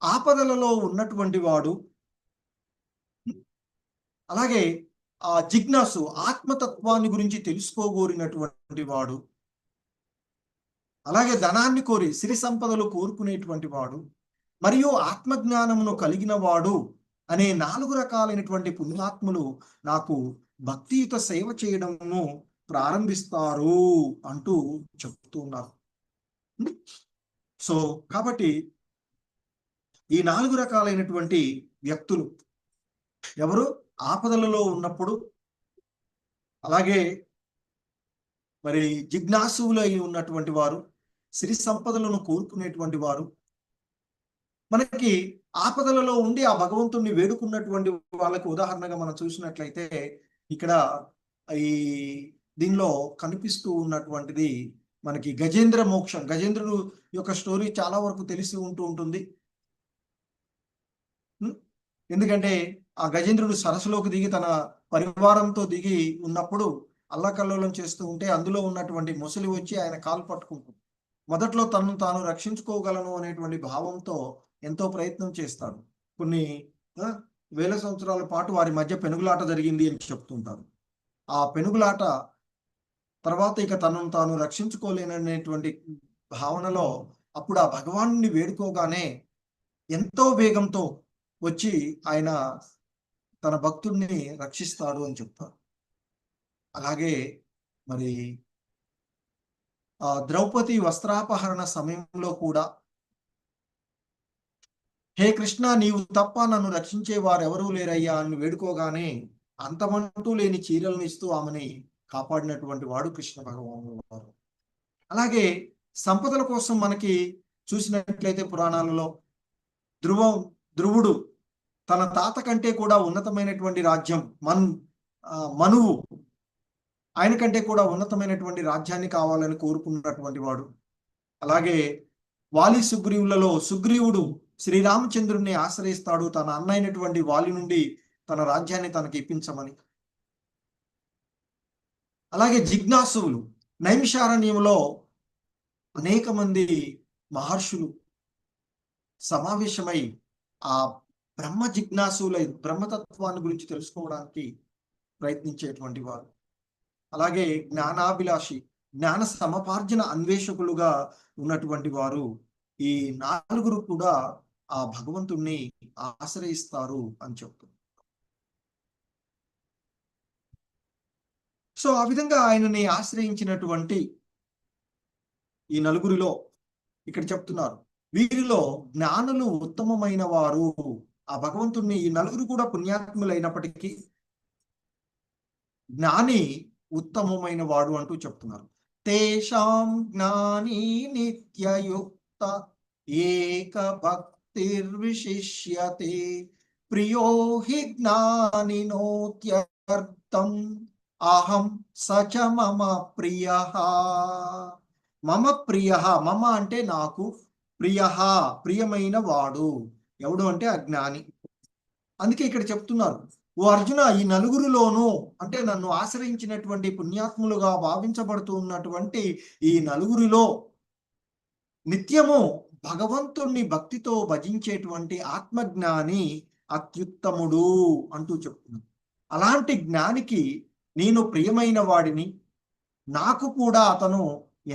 ఆపదలలో ఉన్నటువంటి వాడు, అలాగే ఆ జిజ్ఞాసు ఆత్మతత్వాన్ని గురించి తెలుసుకోగోరినటువంటి వాడు, అలాగే ధనాన్ని కోరి సిరి సంపదలు కోరుకునేటువంటి వాడు, మరియు ఆత్మజ్ఞానమును కలిగిన వాడు అనే 4 రకాలైనటువంటి పుణ్యాత్ములు నాకు భక్తియుత సేవ చేయడమును ప్రారంభిస్తారు అంటూ చెప్తున్నారు. సో కాబట్టి ఈ 4 రకాలైనటువంటి వ్యక్తులు ఎవరు? ఆపదలలో ఉన్నప్పుడు, అలాగే మరి జిజ్ఞాసువులు అయి ఉన్నటువంటి వారు, సిరి సంపదలను కోరుకునేటువంటి వారు, మనకి ఆపదలలో ఉండి ఆ భగవంతుణ్ణి వేడుకున్నటువంటి వాళ్ళకి ఉదాహరణగా మనం చూసినట్లయితే ఇక్కడ ఈ దీనిలో కనిపిస్తూ ఉన్నటువంటిది మనకి గజేంద్ర మోక్షం. గజేంద్రుడు యొక్క స్టోరీ చాలా వరకు తెలిసి ఉంటుంది. ఎందుకంటే ఆ గజేంద్రుడు సరస్సులోకి దిగి తన పరివారంతో దిగి ఉన్నప్పుడు అల్లకల్లోలం చేస్తూ ఉంటే అందులో ఉన్నటువంటి ముసలి వచ్చి ఆయన కాలు పట్టుకుంటుంది. మొదట్లో తనను తాను రక్షించుకోగలను అనేటువంటి భావంతో ఎంతో ప్రయత్నం చేస్తాడు. కొన్ని వేల సంవత్సరాల పాటు వారి మధ్య పెనుగులాట జరిగింది అని చెప్తుంటారు. ఆ పెనుగులాట తర్వాత ఇక తనను తాను రక్షించుకోలేననేటువంటి భావనలో అప్పుడు ఆ భగవాన్ని వేడుకోగానే ఎంతో వేగంతో వచ్చి ఆయన తన భక్తుడిని రక్షిస్తాడు అని చెప్తారు. అలాగే మరి ఆ ద్రౌపది వస్త్రాపహరణ సమయంలో కూడా, హే కృష్ణ, నీవు తప్ప నన్ను రక్షించే వారెవరూ లేరయ్యా అని వేడుకోగానే అంతమంటూ లేని చీరలను ఇస్తూ ఆమెని కాపాడినటువంటి వాడు కృష్ణ భగవానుడు వారు. అలాగే సంపదల కోసం మనకి చూసినట్లయితే పురాణాలలో ధ్రువుడు తన తాత కంటే కూడా ఉన్నతమైనటువంటి రాజ్యం మనువు ఆయన కంటే కూడా ఉన్నతమైనటువంటి రాజ్యాన్ని కావాలని కోరుకున్నటువంటి వాడు. అలాగే వాలి సుగ్రీవులలో సుగ్రీవుడు శ్రీరామచంద్రుడిని ఆశ్రయిస్తాడు తన అన్న అయినటువంటి వాలి నుండి తన రాజ్యాన్ని తనకి ఇప్పించమని. అలాగే జిజ్ఞాసువులు నైమిషారణ్యంలో అనేక మంది మహర్షులు సమావేశమై ఆ బ్రహ్మ జిజ్ఞాసులై బ్రహ్మతత్వాన్ని గురించి తెలుసుకోవడానికి ప్రయత్నించేటువంటి వారు. అలాగే జ్ఞానాభిలాషి జ్ఞాన సమపార్జన అన్వేషకులుగా ఉన్నటువంటి వారు ఈ నాలుగురు కూడా ఆ భగవంతుణ్ణి ఆశ్రయిస్తారు అని చెప్తుంది. సో ఆ విధంగా ఆయనని ఆశ్రయించినటువంటి ఈ నలుగురిలో ఇక్కడ చెప్తున్నారు, వీరిలో జ్ఞానులు ఉత్తమమైన వారు. ఆ భగవంతుణ్ణి ఈ నలుగురు కూడా పుణ్యాత్ములైనప్పటికీ జ్ఞాని ఉత్తమమైన వాడు అంటూ చెప్తున్నారు. తేషాం జ్ఞాని నిత్యయుక్త ఏక భక్తిర్విశిష్యతే ప్రియో హి జ్ఞానినోత్యర్థం అహం సచ మమ ప్రియః. మమ ప్రియః, మమ అంటే నాకు, ప్రియః ప్రియమైన వాడు ఎవడు అంటే అజ్ఞాని. అందుకే ఇక్కడ చెప్తున్నారు, ఓ అర్జున ఈ నలుగురిలోనూ అంటే నన్ను ఆశ్రయించినటువంటి పుణ్యాత్ములుగా భావించబడుతూ ఉన్నటువంటి ఈ నలుగురిలో నిత్యము భగవంతుణ్ణి భక్తితో భజించేటువంటి ఆత్మజ్ఞాని అత్యుత్తముడు అంటూ చెప్తున్నాను. అలాంటి జ్ఞానికి నేను ప్రియమైన వాడిని, నాకు కూడా అతను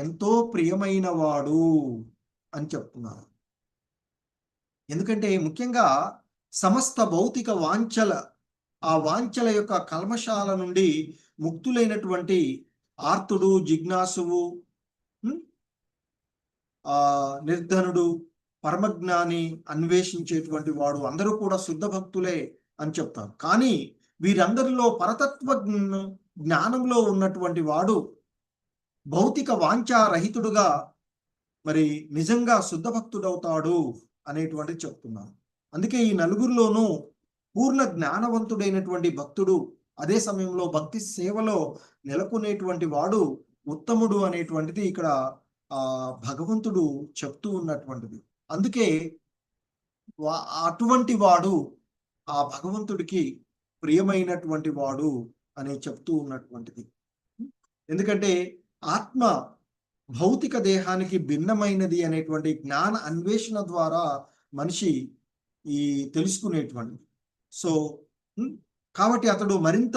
ఎంతో ప్రియమైన వాడు అని చెప్తున్నారు. ఎందుకంటే ముఖ్యంగా సమస్త భౌతిక ఆ వాంఛల యొక్క కల్మషాల నుండి ముక్తులైనటువంటి ఆర్తుడు, జిజ్ఞాసువు, నిర్ధనుడు, పరమజ్ఞాని, అన్వేషించేటువంటి వాడు అందరూ కూడా శుద్ధ భక్తులే అని చెప్తారు. కానీ వీరందరిలో పరతత్వ జ్ఞానంలో ఉన్నటువంటి వాడు భౌతిక వాంఛారహితుడుగా మరి నిజంగా శుద్ధ భక్తుడవుతాడు అనేటువంటిది చెప్తున్నాను. అందుకే ఈ నలుగురిలోనూ పూర్ణ జ్ఞానవంతుడైనటువంటి భక్తుడు, అదే సమయంలో భక్తి సేవలో నెలకొనేటువంటి వాడు ఉత్తముడు అనేటువంటిది ఇక్కడ భగవంతుడు చెప్తూ ఉన్నటువంటిది. అందుకే అటువంటి వాడు ఆ భగవంతుడికి ప్రియమైనటువంటి వాడు అని చెప్తూ ఉన్నటువంటిది. ఎందుకంటే ఆత్మ భౌతిక దేహానికి భిన్నమైనది అనేటువంటి జ్ఞాన అన్వేషణ ద్వారా మనిషి ఈ తెలుసుకునేటువంటి. సో కాబట్టి అతడు మరింత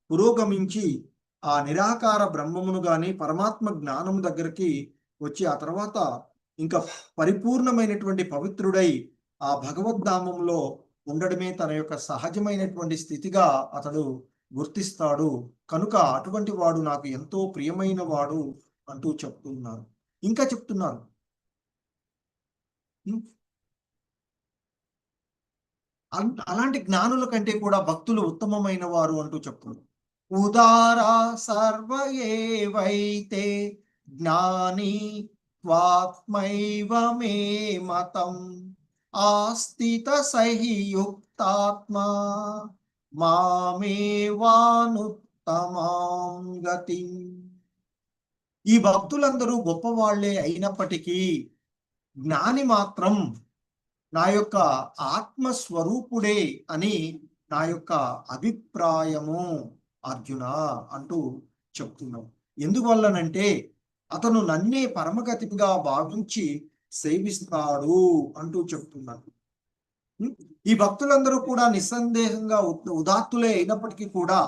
పురోగమించి ఆ నిరాకార బ్రహ్మమును గాని పరమాత్మ జ్ఞానము దగ్గరికి వచ్చి ఆ తర్వాత ఇంకా పరిపూర్ణమైనటువంటి పవిత్రుడై ఆ భగవద్ధామంలో ఉండడమే తన యొక్క సహజమైనటువంటి స్థితిగా అతడు గుర్తిస్తాడు. కనుక అటువంటి వాడు నాకు ఎంతో ప్రియమైన వాడు అంటూ చెప్తున్నారు. ఇంకా చెప్తున్నారు, అలాంటి జ్ఞానుల కంటే కూడా భక్తులు ఉత్తమమైన వారు అంటూ చెప్తున్నారు. ఉదారా సర్వ ఏవైతే జ్ఞాని త్వాత్మైవ మే మతం ఆస్థిత సహియుక్తాత్మా మామేవానుత్తమాం గతి. ఈ భక్తులందరూ గొప్పవాళ్లే అయినప్పటికీ జ్ఞాని మాత్రం నా యొక్క ఆత్మస్వరూపుడే అని నా యొక్క అభిప్రాయము అర్జున అంటూ చెప్తున్నాం. ఎందువల్లనంటే అతను నన్నే పరమగతిగా భావించి సేవిస్తాడు అంటూ చెప్తున్నాను. ఈ భక్తులందరూ కూడా నిస్సందేహంగా ఉదాత్తులే అయినప్పటికీ కూడా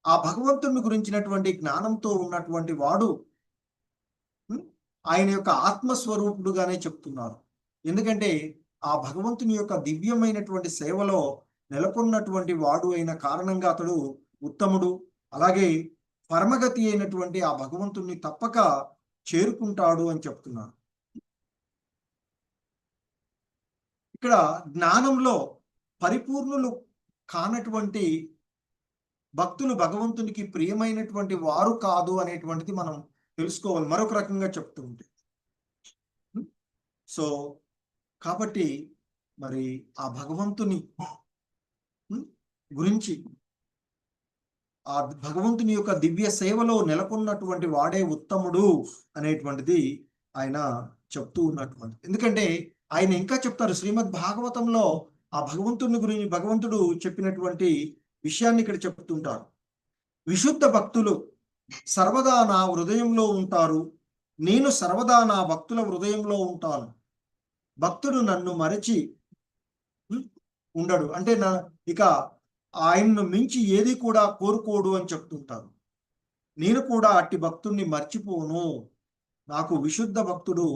ఆ భగవంతుని గురించినటువంటి జ్ఞానంతో ఉన్నటువంటి వాడు ఆయన యొక్క ఆత్మస్వరూపుడుగానే చెప్తున్నారు. ఎందుకంటే ఆ భగవంతుని యొక్క దివ్యమైనటువంటి సేవలో నెలకొన్నటువంటి వాడు అయిన కారణంగా అతడు ఉత్తముడు. అలాగే పరమగతి అయినటువంటి ఆ భగవంతుణ్ణి తప్పక చేరుకుంటాడు అని చెప్తున్నారు. ఇక్కడ జ్ఞానంలో పరిపూర్ణులు కానటువంటి భక్తులు భగవంతునికి ప్రియమైనటువంటి వారు కాదు అనేటువంటిది మనం తెలుసుకోవాలి, మరొక రకంగా చెప్తూ ఉంటే. సో కాబట్టి మరి ఆ భగవంతుని గురించి, ఆ భగవంతుని యొక్క దివ్య సేవలో నెలకొన్నటువంటి వాడే ఉత్తముడు అనేటువంటిది ఆయన చెప్తూ ఉన్నటువంటి. ఎందుకంటే ఆయన ఇంకా చెప్తారు శ్రీమద్ భాగవతంలో ఆ భగవంతుని గురించి, భగవంతుడు చెప్పినటువంటి విషయాన్ని ఇక్కడ చెప్తుంటారు. విశుద్ధ భక్తులు సర్వదా నా హృదయంలో ఉంటారు, నేను సర్వదా నా భక్తుల హృదయంలో ఉంటాను. భక్తుడు నన్ను మరచి ఉండడు అంటే ఇక ఆయన్ను మించి ఏది కూడా కోరుకోడు అని చెప్తుంటారు. నేను కూడా అట్టి భక్తుణ్ణి మర్చిపోను, నాకు విశుద్ధ భక్తుడు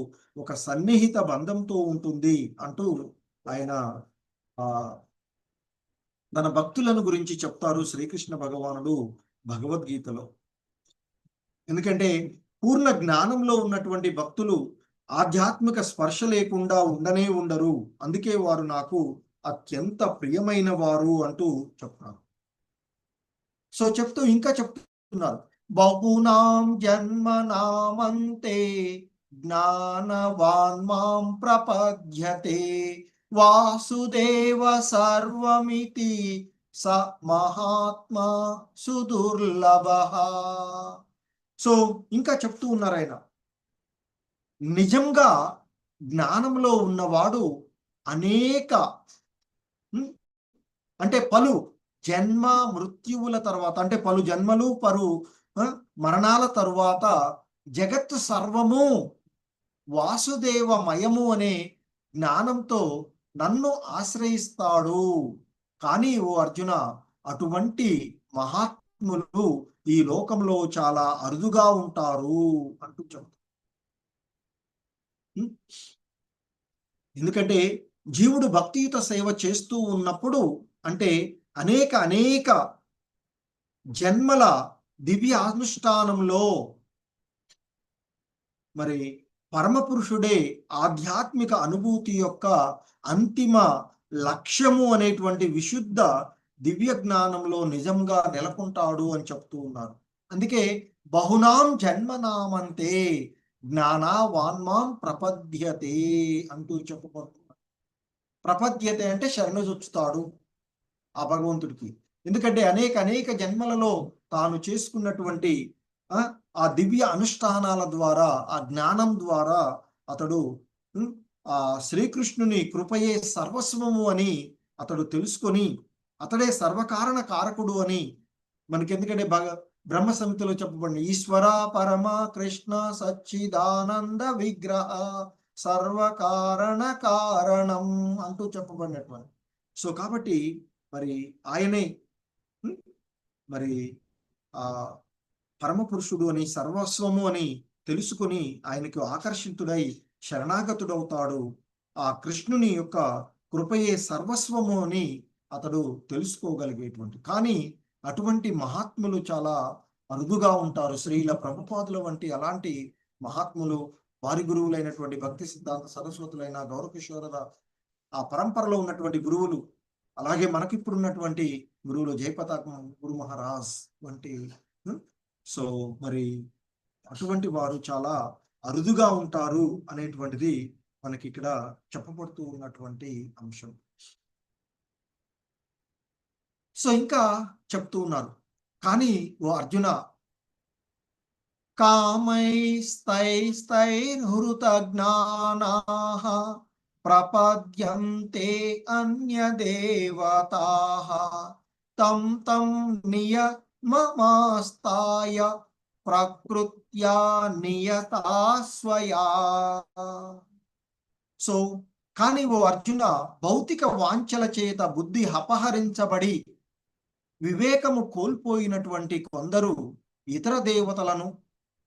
ఒక సన్నిహిత బంధంతో ఉంటుంది అంటూ ఆయన తన భక్తులను గురించి చెప్తారు శ్రీకృష్ణ భగవానుడు భగవద్గీతలో. ఎందుకంటే పూర్ణ జ్ఞానంలో ఉన్నటువంటి భక్తులు ఆధ్యాత్మిక స్పర్శ లేకుండా ఉండరు, అందుకే వారు నాకు అత్యంత ప్రియమైన వారు అంటూ చెప్తున్నారు. సో చెప్తూ ఇంకా చెప్తున్నారు, బహునాం జన్మనామంతే జ్ఞానవాన్ మాం ప్రపద్యతే వాసుదేవ సర్వమితి స మహాత్మా సుదుర్లభః. సో ఇంకా చెప్తూ ఉన్నారు ఆయన, నిజంగా జ్ఞానంలో ఉన్నవాడు అనేక అంటే పలు జన్మ మృత్యువుల తర్వాత, అంటే పలు జన్మలు మరణాల తరువాత జగత్తు సర్వము వాసుదేవమయము అనే జ్ఞానంతో నన్ను ఆశ్రయిస్తాడు. కానీ ఓ అర్జున, అటువంటి మహాత్ములు ఈ లోకంలో చాలా అరుదుగా ఉంటారు అంటూ చెప్తారు. ఎందుకంటే జీవుడు భక్తియుత సేవ చేస్తూ ఉన్నప్పుడు, అంటే అనేక జన్మల దివ్య అనుష్ఠానంలో మరి పరమపురుషుడే ఆధ్యాత్మిక అనుభూతి యొక్క అంతిమ లక్ష్యము అనేటువంటి విశుద్ధ దివ్య జ్ఞానంలో నిజంగా నెలకొంటాడు అని చెప్తూ ఉన్నారు. అందుకే బహునాం జన్మనామంతే జ్ఞానవాన్మాం ప్రపద్యతే అంటూ చెప్పబడుతున్నారు. ప్రపద్యతే అంటే శరణుజొచ్చుతాడు ఆ భగవంతుడికి. ఎందుకంటే అనేక జన్మలలో తాను చేసుకున్నటువంటి ఆ దివ్య అనుష్ఠానాల ద్వారా, ఆ జ్ఞానం ద్వారా అతడు ఆ శ్రీకృష్ణుని కృపయే సర్వస్వము అని అతడు తెలుసుకొని, అతడే సర్వకారణ కారకుడు అని మనకి, ఎందుకంటే బ్రహ్మ సంహితలో చెప్పబడిన ఈశ్వర పరమ కృష్ణ సచ్చిదానంద విగ్రహ సర్వకారణ కారణం అంటూ చెప్పబడినటువంటి. సో కాబట్టి మరి ఆయనే మరి ఆ పరమపురుషుడు అని, సర్వస్వము అని తెలుసుకుని ఆయనకు ఆకర్షితుడై శరణాగతుడవుతాడు. ఆ కృష్ణుని యొక్క కృపయే సర్వస్వము అని అతడు తెలుసుకోగలిగేటువంటి. కానీ అటువంటి మహాత్ములు చాలా అరుదుగా ఉంటారు. శ్రీల ప్రభుపాదుల వంటి అలాంటి మహాత్ములు, వారి గురువులైనటువంటి భక్తి సిద్ధాంత సరస్వతులైన గౌరకిషోర ఆ పరంపరలో ఉన్నటువంటి గురువులు, అలాగే మనకిప్పుడు ఉన్నటువంటి గురువులు జయపతాకం గురు మహారాజ్ వంటి. సో మరి అటువంటి వారు చాలా అరుదుగా ఉంటారు అనేటువంటిది మనకి ఇక్కడ చెప్పబడుతూ ఉన్నటువంటి అంశం. సో ఇంకా చెప్తూ ఉన్నారు, కానీ ఓ అర్జున, కామైస్తైస్తైర్హృత జ్ఞానాః ప్రపద్యంతే అన్యదేవతాః తం నియమమాస్తాయ ప్రకృత్యా నియతా స్వయా. సో కానీ ఓ అర్జున, భౌతిక వాంఛల చేత బుద్ధి అపహరించబడి వివేకము కోల్పోయినటువంటి కొందరు ఇతర దేవతలను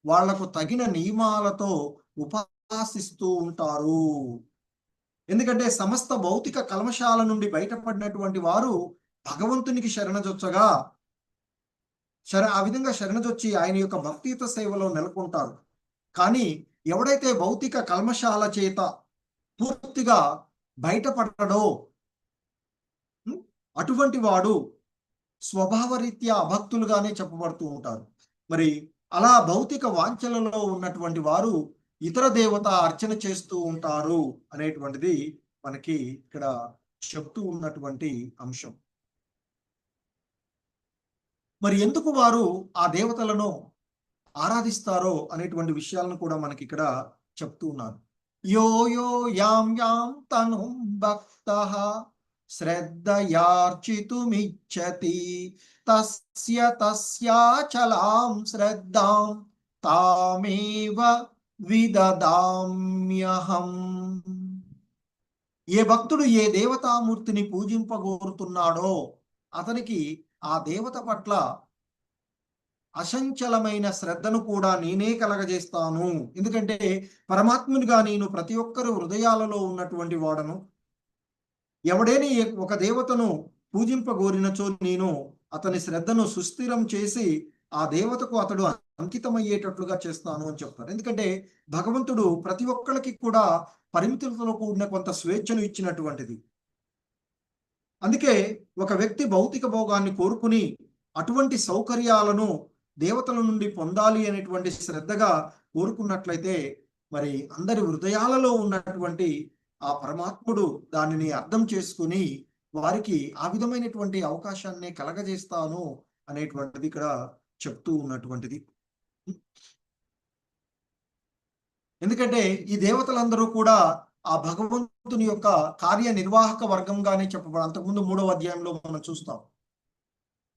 వాళ్లకు తగిన నియమాలతో ఉపాసిస్తూ ఉంటారు. ఎందుకంటే సమస్త భౌతిక కల్మషాల నుండి బయటపడినటువంటి వారు భగవంతునికి శరణజొచ్చగా, ఆ విధంగా శరణజొచ్చి ఆయన యొక్క భక్తియుత సేవలో నెలకొంటారు. కానీ ఎవడైతే భౌతిక కల్మషాల చేత పూర్తిగా బయటపడడో అటువంటి వాడు స్వభావరీత్యా అభక్తులుగానే చెప్పబడుతూ ఉంటారు. మరి అలా భౌతిక వాంఛలలో ఉన్నటువంటి వారు ఇతర దేవత అర్చన చేస్తూ ఉంటారు అనేటువంటిది మనకి ఇక్కడ చెప్తూ ఉన్నటువంటి అంశం. మరి ఎందుకు వారు ఆ దేవతలను ఆరాధిస్తారో అనేటువంటి విషయాలను కూడా మనకి ఇక్కడ చెప్తూ ఉన్నారు. యో యో యాం యాం తనుం భక్తః శ్రద్ధయార్చితుమిచ్చతి తస్య తస్యాచలాం శ్రద్ధాం తామేవ విదదామ్యహం. ఏ భక్తుడు ఏ దేవతామూర్తిని పూజింపగోరుతున్నాడో అతనికి ఆ దేవత పట్ల అచంచలమైన శ్రద్ధను కూడా నేనే కలగజేస్తాను. ఎందుకంటే పరమాత్మునిగా నేను ప్రతి ఒక్కరి హృదయాలలో ఉన్నటువంటి వాడను. ఎవడేని ఒక దేవతను పూజింపగోరినచో నేను అతని శ్రద్ధను సుస్థిరం చేసి ఆ దేవతకు అతడు అంకితమయ్యేటట్లుగా చేస్తాను అని చెప్తారు. ఎందుకంటే భగవంతుడు ప్రతి ఒక్కరికి కూడా పరిమితులతో కూడిన కొంత స్వేచ్ఛను ఇచ్చినటువంటిది. అందుకే ఒక వ్యక్తి భౌతిక భోగాన్ని కోరుకుని అటువంటి సౌకర్యాలను దేవతల నుండి పొందాలి అనేటువంటి శ్రద్ధగా కోరుకున్నట్లయితే మరి అందరి హృదయాలలో ఉన్నటువంటి ఆ పరమాత్ముడు దానిని అర్థం చేసుకుని వారికి ఆ విధమైనటువంటి అవకాశాన్ని కలగజేస్తాను అనేటువంటిది ఇక్కడ చెప్తూ ఉన్నటువంటిది. ఎందుకంటే ఈ దేవతలందరూ కూడా ఆ భగవంతుని యొక్క కార్యనిర్వాహక వర్గంగానే చెప్పబడి అంతకుముందు 3వ అధ్యాయంలో మనం చూస్తాం.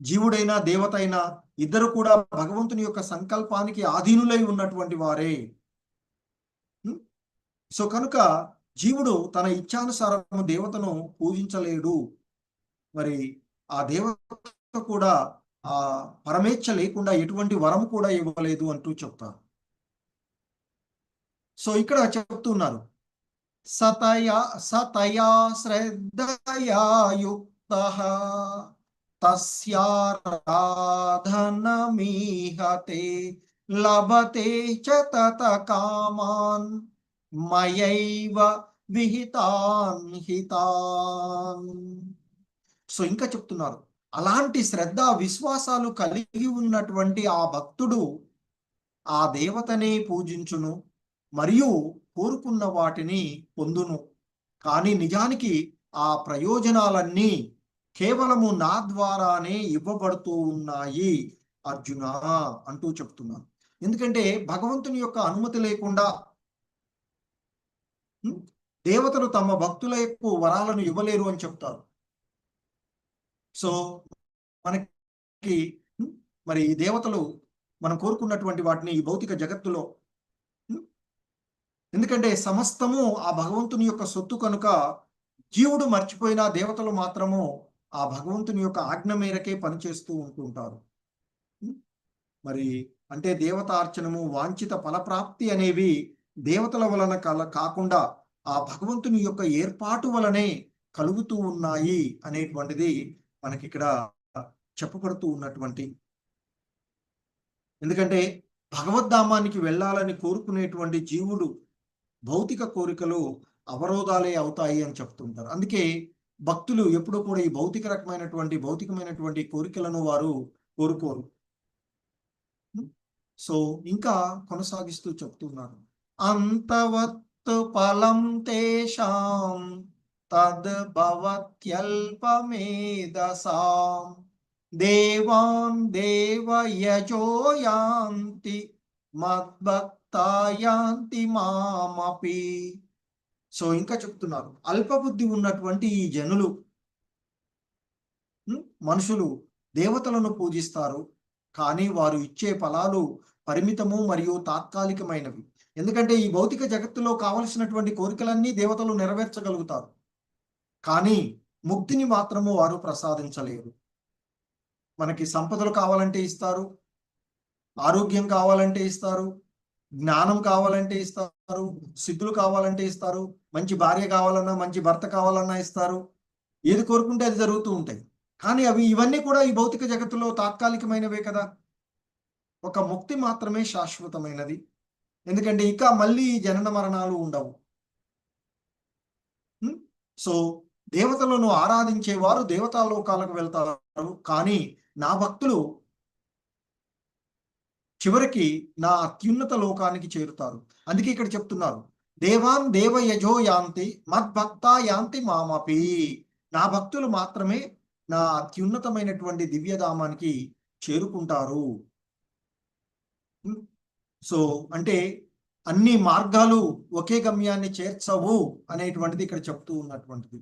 జీవుడైనా దేవత అయినా ఇద్దరు కూడా భగవంతుని యొక్క సంకల్పానికి ఆధీనులై ఉన్నటువంటి వారే. సో కనుక జీవుడు తన ఇచ్ఛానుసారము దేవతను పూజించలేడు. మరి ఆ దేవత కూడా ఆ పరమేచ్ఛ లేకుండా ఎటువంటి వరం కూడా ఇవ్వలేదు అంటూ చెప్తారు. సో ఇక్కడ చెప్తున్నారు సతయా శ్రద్ధయా యుక్తః తస్యారాధనమీహతే లభతే చ తత కామాన్ మయైవ విహితాన్ హితాన్. సో ఇంకా చెప్తున్నారు అలాంటి శ్రద్ధ విశ్వాసాలు కలిగి ఉన్నటువంటి ఆ భక్తుడు ఆ దేవతనే పూజించును మరియు కోరుకున్న వాటిని పొందును. కానీ నిజానికి ఆ ప్రయోజనాలన్నీ కేవలము నా ద్వారానే ఇవ్వబడుతూ ఉన్నాయి అర్జున అంటూ చెప్తున్నాను. ఎందుకంటే భగవంతుని యొక్క అనుమతి లేకుండా దేవతలు తమ భక్తుల యొక్క వరాలను ఇవ్వలేరు అని చెప్తారు. సో మనకి మరి ఈ దేవతలు మనం కోరుకున్నటువంటి వాటిని ఈ భౌతిక జగత్తులో, ఎందుకంటే సమస్తము ఆ భగవంతుని యొక్క సొత్తు కనుక జీవుడు మర్చిపోయిన దేవతలు మాత్రము ఆ భగవంతుని యొక్క ఆజ్ఞ మేరకే పనిచేస్తూ ఉంటుంటారు. మరి అంటే దేవతార్చనము వాంఛిత ఫలప్రాప్తి అనేవి దేవతల వలన కాకుండా ఆ భగవంతుని యొక్క ఏర్పాటు వలనే కలుగుతూ ఉన్నాయి అనేటువంటిది మనకి ఇక్కడ చెప్పబడుతూ ఉన్నటువంటి. ఎందుకంటే భగవద్ధామానికి వెళ్ళాలని కోరుకునేటువంటి జీవుడు భౌతిక కోరికలు అవరోధాలే అవుతాయి అని చెప్తుంటారు. అందుకే భక్తులు ఎప్పుడూ కూడా ఈ భౌతికమైనటువంటి కోరికలను వారు కోరుకోరు. సో ఇంకా కొనసాగిస్తూ చెప్తున్నారు అంతవత్తు ఫలం తేషాం తద్ భవత్యల్పమేధసాం దేవాన్ దేవయజో యాంతి మద్భక్తాయాంతి మామపి. సో ఇంకా చెప్తున్నారు అల్పబుద్ధి ఉన్నటువంటి ఈ జనులు మనుషులు దేవతలను పూజిస్తారు, కానీ వారు ఇచ్చే ఫలాలు పరిమితము మరియు తాత్కాలికమైనవి. ఎందుకంటే ఈ భౌతిక జగత్తులో కావలసినటువంటి కోరికలన్నీ దేవతలు నెరవేర్చగలుగుతారు, కానీ ముక్తిని మాత్రము వారు ప్రసాదించలేరు. మనకి సంపదలు కావాలంటే ఇస్తారు, ఆరోగ్యం కావాలంటే ఇస్తారు, జ్ఞానం కావాలంటే ఇస్తారు, సిద్ధులు కావాలంటే ఇస్తారు, మంచి భార్య కావాలన్నా మంచి భర్త కావాలన్నా ఇస్తారు. ఏది కోరుకుంటే అది జరుగుతూ ఉంటాయి. కానీ ఇవన్నీ కూడా ఈ భౌతిక జగత్తులో తాత్కాలికమైనవే కదా. ఒక ముక్తి మాత్రమే శాశ్వతమైనది. ఎందుకంటే ఇక మళ్ళీ జనన మరణాలు ఉండవు. సో దేవతలను ఆరాధించేవారు దేవతాలోకాలకు వెళ్తారు, కానీ నా భక్తులు చివరికి నా అత్యున్నత లోకానికి చేరుతారు. అందుకే ఇక్కడ చెప్తున్నారు, దేవాన్ దేవయజో యాంతి మద్భక్త యాంతి మామపి. నా భక్తులు మాత్రమే నా అత్యున్నతమైనటువంటి దివ్యధామానికి చేరుకుంటారు. సో అంటే అన్ని మార్గాలు ఒకే గమ్యాన్ని చేర్చవు అనేటువంటిది ఇక్కడ చెప్తూ ఉన్నటువంటిది.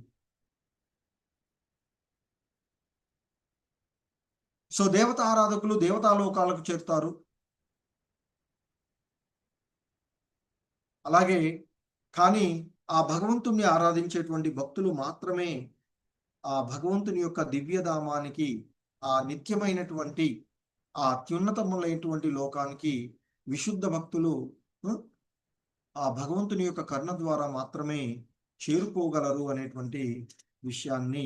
సో దేవత ఆరాధకులు దేవతాలోకాలకు చేరుతారు. అలాగే కానీ ఆ భగవంతుణ్ణి ఆరాధించేటువంటి భక్తులు మాత్రమే ఆ భగవంతుని యొక్క దివ్యధామానికి, ఆ నిత్యమైనటువంటి ఆ అత్యున్నతములైనటువంటి లోకానికి విశుద్ధ భక్తులు ఆ భగవంతుని యొక్క కరుణ ద్వారా మాత్రమే చేరుకోగలరు అనేటువంటి విషయాన్ని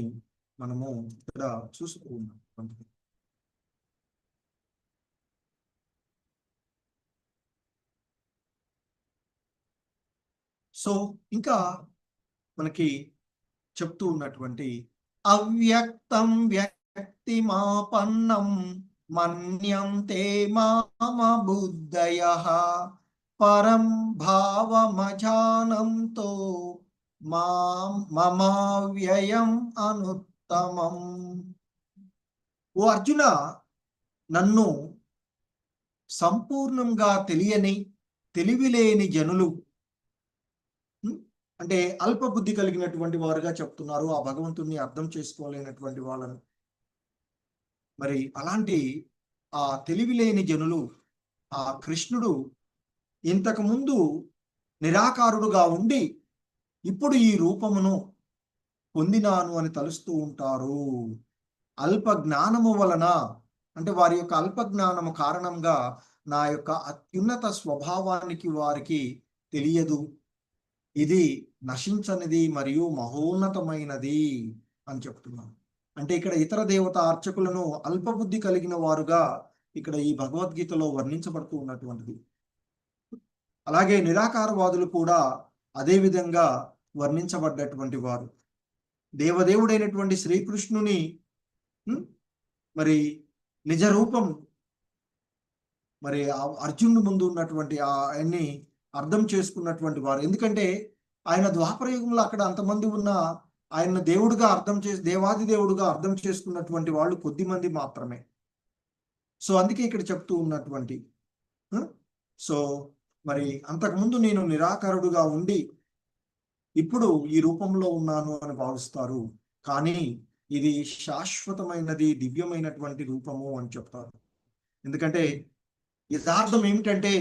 మనము ఇక్కడ చూస్తూ ఉన్నాం. సో ఇంకా మనకి చెప్తూ ఉన్నటువంటి అవ్యక్తం వ్యక్తిమాపన్నం మన్యంతే మామ బుద్ధయః పరం భావమజానంతో మమావ్యయం అనుత్తమం. ఓ అర్జున, నన్ను సంపూర్ణంగా తెలివిలేని జనులు, అంటే అల్ప బుద్ధి కలిగినటువంటి వారుగా చెప్తున్నారు ఆ భగవంతుణ్ణి అర్థం చేసుకోలేనటువంటి వాళ్ళను. మరి అలాంటి ఆ తెలివిలేని జనులు ఆ కృష్ణుడు ఇంతకు ముందు నిరాకారుడుగా ఉండి ఇప్పుడు ఈ రూపమును పొందినాను అని తలుస్తూ ఉంటారు. అల్ప జ్ఞానము వలన, అంటే వారి యొక్క అల్ప జ్ఞానము కారణంగా నా యొక్క అత్యున్నత స్వభావానికి వారికి తెలియదు. ఇది నశించనిది మరియు మహోన్నతమైనది అని చెప్తున్నాను. అంటే ఇక్కడ ఇతర దేవత అర్చకులను అల్పబుద్ధి కలిగిన వారుగా ఇక్కడ ఈ భగవద్గీతలో వర్ణించబడుతూ ఉన్నటువంటిది. అలాగే నిరాకారవాదులు కూడా అదే విధంగా వర్ణించబడ్డటువంటి వారు. దేవదేవుడైనటువంటి శ్రీకృష్ణుని మరి నిజ రూపం మరి అర్జునుడి ముందు ఉన్నటువంటి ఆయన్ని అర్థం చేసుకున్నటువంటి వారు. ఎందుకంటే ఆయన ద్వాపర యుగంలో అక్కడ అంతమంది ఉన్న ఆయన దేవుడుగా దేవాది దేవుడుగా అర్థం చేసుకున్నటువంటి వాళ్ళు కొద్ది మంది మాత్రమే. సో అందుకే ఇక్కడ చెప్తూ ఉన్నటువంటి సో మరి అంతకుముందు నేను నిరాకారుడుగా ఉండి ఇప్పుడు ఈ రూపంలో ఉన్నాను అని భావిస్తారు, కానీ ఇది శాశ్వతమైనది దివ్యమైనటువంటి రూపము అని చెప్తారు. ఎందుకంటే యథార్థం ఏమిటంటే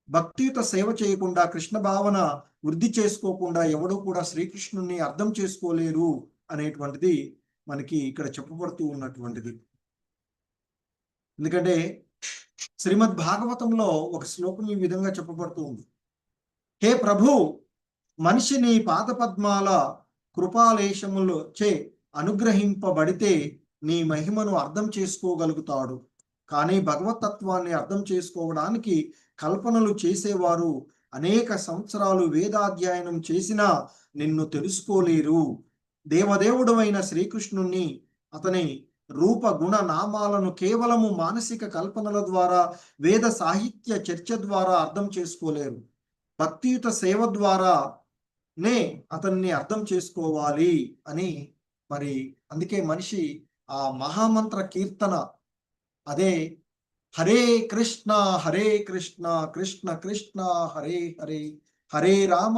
భక్తియుత సేవ చేయకుండా, కృష్ణ భావన వృద్ధి చేసుకోకుండా ఎవడూ కూడా శ్రీకృష్ణుని అర్థం చేసుకోలేరు అనేటువంటిది మనకి ఇక్కడ చెప్పబడుతూ ఉన్నటువంటిది. ఎందుకంటే శ్రీమద్ భాగవతంలో ఒక శ్లోకం ఈ విధంగా చెప్పబడుతూ ఉంది. హే ప్రభు, మనిషిని పాదపద్మాల కృపాలేశములు చే అనుగ్రహింపబడితే నీ మహిమను అర్థం చేసుకోగలుగుతాడు. కానీ భగవతత్వాన్ని అర్థం చేసుకోవడానికి కల్పనలు చేసేవారు అనేక సంవత్సరాలు వేదాధ్యయనం చేసినా నిన్ను తెలుసుకోలేరు. దేవదేవుడు అయిన శ్రీకృష్ణుణ్ణి, అతని రూప గుణ నామాలను కేవలము మానసిక కల్పనల ద్వారా, వేద సాహిత్య చర్చ ద్వారా అర్థం చేసుకోలేరు. భక్తియుత సేవ ద్వారానే అతన్ని అర్థం చేసుకోవాలి అని మరి అందుకే మనిషి ఆ మహామంత్ర కీర్తన, అదే హరే కృష్ణ కృష్ణ కృష్ణ హరే హరే, హరే రామ